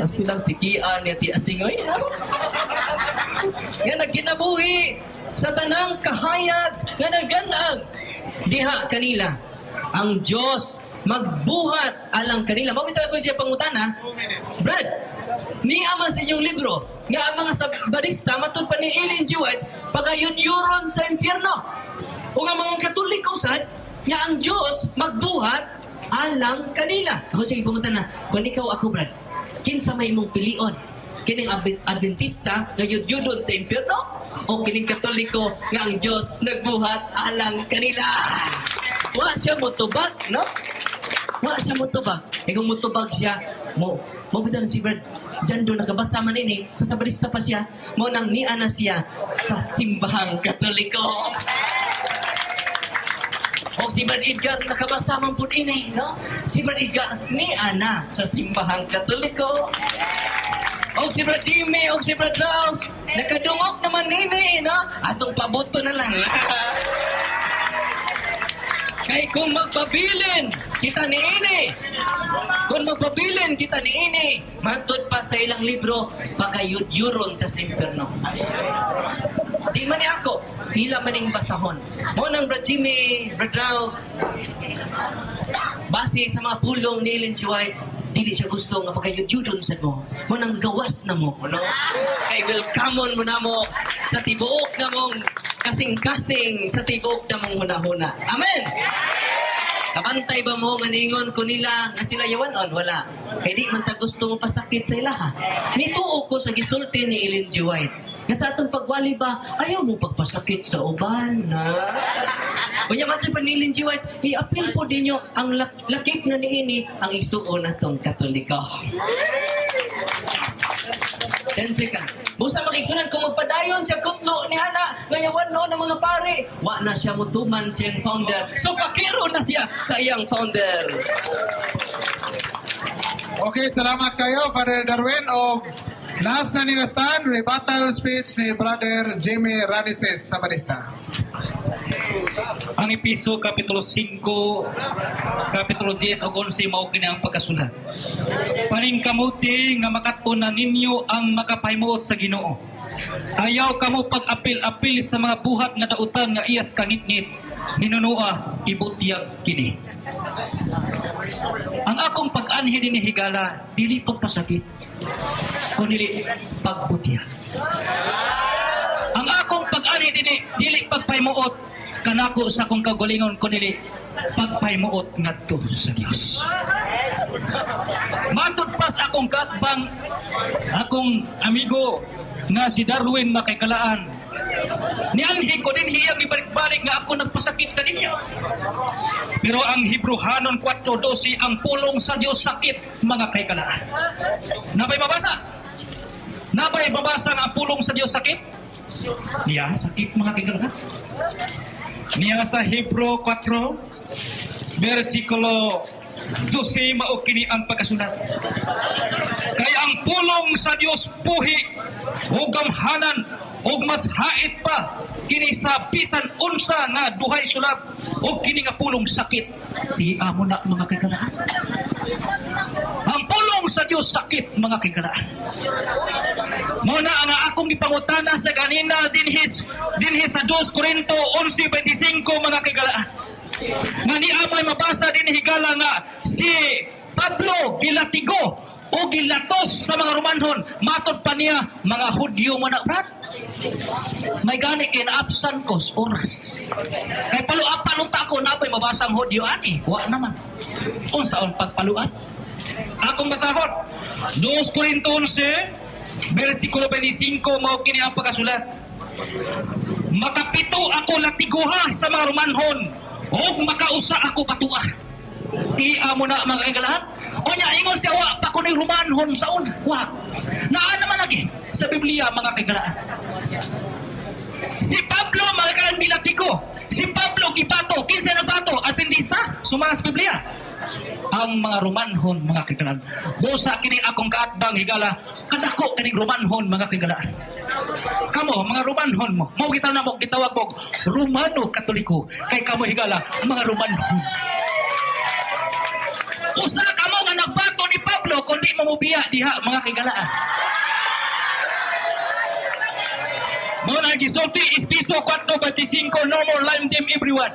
Pas nilang tikian ni Ati Asingoy, no? Nga nagkinabuhi sa tanang kahayag nga naganag diha kanila. Ang Diyos magbuhat alang kanila. Mamita ko siya pangutana. Brad, niya man sa inyong libro nga ang mga sabarista matun pa ni Ellen G. White pagayod-yuron sa impyerno. O nga mga Katoliko sad nga ang Diyos magbuhat alang kanila. Ako sige pangutana, kung ikaw ako Brad, kinsa may mong pilion? Kining Adventista nga yud-yudon sa impyerno o kining Katoliko nga ang Diyos nagbuhat alang kanila? Wa siya motubag, no? Wa siya motubag. E kung motubag siya, mo bitaw na si Brad, dyan doon nakabasa man ini, sa sabarista pa siya, mo nang niya na siya sa simbahang Katoliko. O si Brad Edgar nakabasa man po ini, no? Si Brad Edgar niya na sa simbahang Katoliko. O si Brad Jimmy, o si Brad Ralph, nakadungok naman nini, no? Atong pabuto na lang. Kay kung magpabilin kita ni ini, kung magpabilin kita ni ini, matod pa sa ilang libro, pagayud-yuron ta sa impyerno. Di man ni ako, hila maning basahon. Mo nang Brad Jimmy, Brad Ralph, base sa mga pulong ni Ellen G. White, dili siya gusto nga pagayud-yudon sa mo. Mo nang gawas na mo, no? Kay welcome mo na mo sa tibuok na mong kasing-kasing sa tibuok na mong huna-huna. Amen! Kabantay ba mo maningon ko nila nga sila yawanon? Wala. Kay di man ta gusto mo pasakit sa ilaha. Nituo ko sa gisulti ni Ellen G. White. Nga sa atong pagwali ba, ayaw mo pagpasakit sa uban, na? Kunya matay pa ni Ellen G. White, i-appeal po din nyo ang lakip na niini ang isuon atong Katoliko. 10 seconds. Busa makiksunan kung magpadayon siya kutlo ni Hana, ngayawan no ng mga pare. Wa na siya mutuman siyang founder. So pakiro na siya sa iyang founder. Okay, salamat kayo, Father Darwin. O last na nila stand, rebuttal speech ni Brother Jimmy Ranises Sabarista. Ang Episo Kapitulo 5, Kapitulo 10 o 11 mao kini ang pagkasulat. Paningkamuti nga makat-una ninyo ang makapahimuot sa Ginoo. Ayaw kamo pag-apil-apil sa mga buhat nga dautan nga iyas kangit-ngit, ninunua ibutyag kini. Ang akong pag-anhi dinhi higala, dili pagpasakit, kundi pagbutyag. Ang akong pag-anhi dinhi dili pagpahimuot, kanako sa akong kagalingon kundi pagpahimuot ngadto sa Dios. Matod pas akong katbang, akong amigo nga si Darwin Makikalaan. Nianhi ko din hiyang ibalik-balik nga ako nagpasakit kaninyo. Pero ang Hebrehanon 4:12, ang pulong sa Dios sakit, mga kaikalaan. Nabay mabasa? Nabay babasa nga ang pulong sa Dios sakit? Niya, sakit mga kaikalaan. Niya sa Hebrew 4, versikulo 12, mao kini ang pagkasulat. Kaya ang pulong sa Dios puhi, ug gamhanan, ug mas hait pa kini sa bisan unsa nga duhay sulab, ug kini nga pulong sakit. Di amo na mga kagalaan. Ang pulong sa Dios sakit, mga kagalaan. Muna ang akong ipangutana sa ganina dinhi sa 2 Korinto 11:25, mga kagalaan. Nga ni amay mabasa din higala nga si Pablo gilatigo o gilatos sa mga Romanhon. Matod pa niya, mga Hudyo mo na, brad. May gani kay na-absan ko sa oras. Kay paluapan unta ko na apay mabasa ang Hudyo ani. Wa naman. Unsaon pagpaluan? Akong basahon. 2 Corinto 11, versikulo 25, mao kini ang pagkasulat. Makapito ako latiguha sa mga Romanhon, o makausa ako patua. Iya mo na mga kagalahan. O niya, ingon siya, wa pa ko ng Romanhon sa una. Wa. Naan naman lagi sa Biblia mga kagalahan. Si Pablo, mga kagalahan bilatigo. Si Pablo, gibato. Kinsa na bato? Adventista? Sumas Biblia. Ang mga Romanhon, mga kagalahan. Busa kining akong kaatbang higala, kadako kining Romanhon, mga kagalahan. Kamo, mga Romanhon mo. Mau kita na mo, gitawag mo, Romano Katoliko. Kay kamo higala, mga Romanhon. Usa kamo nga nagbato ni Pablo, kundi mamubiya diha, mga kagalaan. Muna gisulti is piso 4.25, no more lime them everyone.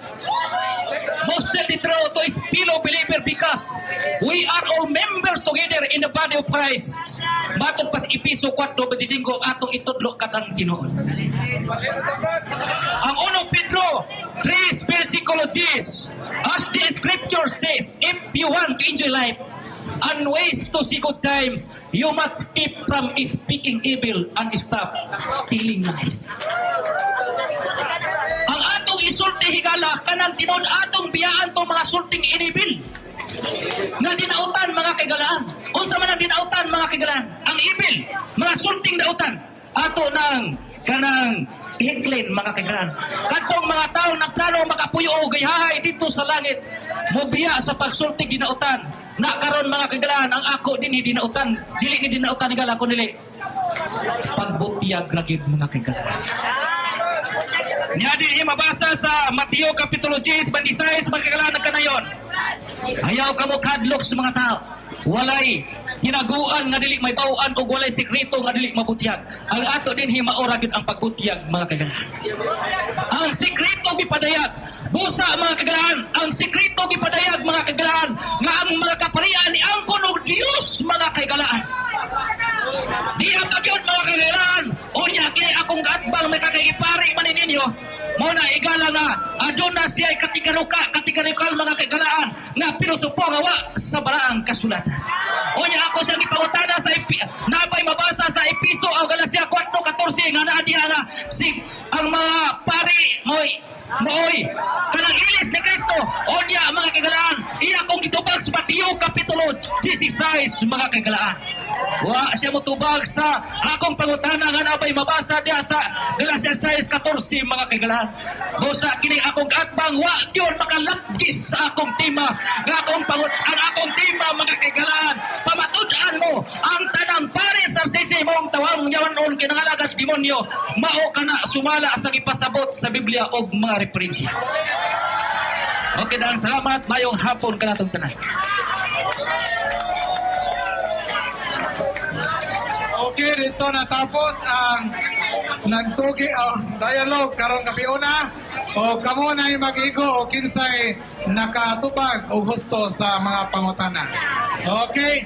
Most of the truth to is fellow believer because we are all members together in the body of Christ. Matod pas ipiso 4.25 atong itudlo katang Ginoo. Ang 1 Pedro 3 versikulo 10, as the scripture says, if you want to enjoy life and ways to see good times, you must keep from speaking evil and stop telling lies. Ang atong isulti higala, kanang tinon atong biyaan to mga sulting inibil. Nga dinautan mga kagalaan. Unsa man ang dinautan mga kagalaan? Ang ibil, mga sulting dautan. Ato ng kanang hiklin mga kagalaan. Katong mga tao nagplano makapuyo o gayahay dito sa langit, mobiya sa pagsulting dinautan. Na karon mga kagalaan, ang ako din dinautan. Dili ni dinautan higala ko nili. Pagbutiyag lagi mga kagalaan. Niya din mabasa sa Mateo Kapitulo 10, 26, magkakalaan ka na yun. Ayaw ka mo kadlok sa mga tao. Walay hinaguan nga dili may bawaan o walay sekreto nga dili mabutyag. Ang ato din himaora gid ang pagbutyag mga kagalaan. Ang sekreto gipadayag. Busa mga kagalaan, ang sekreto gipadayag mga kagalaan nga ang mga kaparian ni angkon og Dios mga kagalaan. Di ang yun mga kagalaan. Unya kini akong gatbang may kagayipari man ninyo. Muna igala na aduna siya kategoryal mga kagalaan nga pilosopo nga wa sa baraang kasulatan. Unya ako siya gipangutana sa nabay mabasa sa Episo o Galacia 4:14 nga naa diha na si ang mga pari Moy, kanang ilis ni Kristo. Unya mga kagalaan, iya kong gitubag sa Mateo Kapitulo 16 mga kagalaan. Wa siya motubag sa akong pangutana nga nabay mabasa diha sa Galacia 6:14 mga kagalaan. Busa kini akong atbang wa yun makalapgis sa akong tema. Nga akong ang akong tema mga kagalaan. Pamatud-an mo ang tanang pare sa sisi mong tawang yawanon kinangalagas demonyo. Mao kana sumala sa ipasabot sa Biblia og mga referensya. Okay, dan salamat. Mayong hapon ka natong tanan. Okay, dito natapos ang nagtugi dialogue karong gabiuna o kamo na mag-igo o kinsay nakatubag o gusto sa mga pangutana. Okay,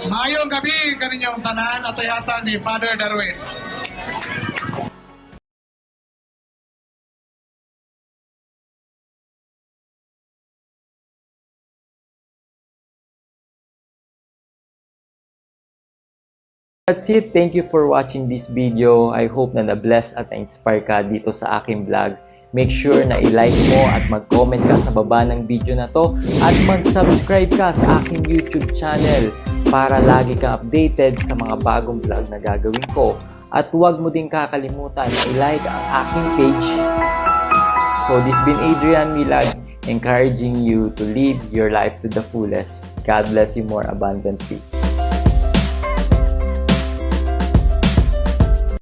mayong gabi kaninyong tanan at yata ni Father Darwin. That's it. Thank you for watching this video. I hope na na-bless at na-inspire ka dito sa aking vlog. Make sure na i-like mo at mag-comment ka sa baba ng video na to at mag-subscribe ka sa aking YouTube channel para lagi kang updated sa mga bagong vlog na gagawin ko. At huwag mo din kakalimutan na i-like ang aking page. So this been Adrian Milag, encouraging you to live your life to the fullest. God bless you more abundantly.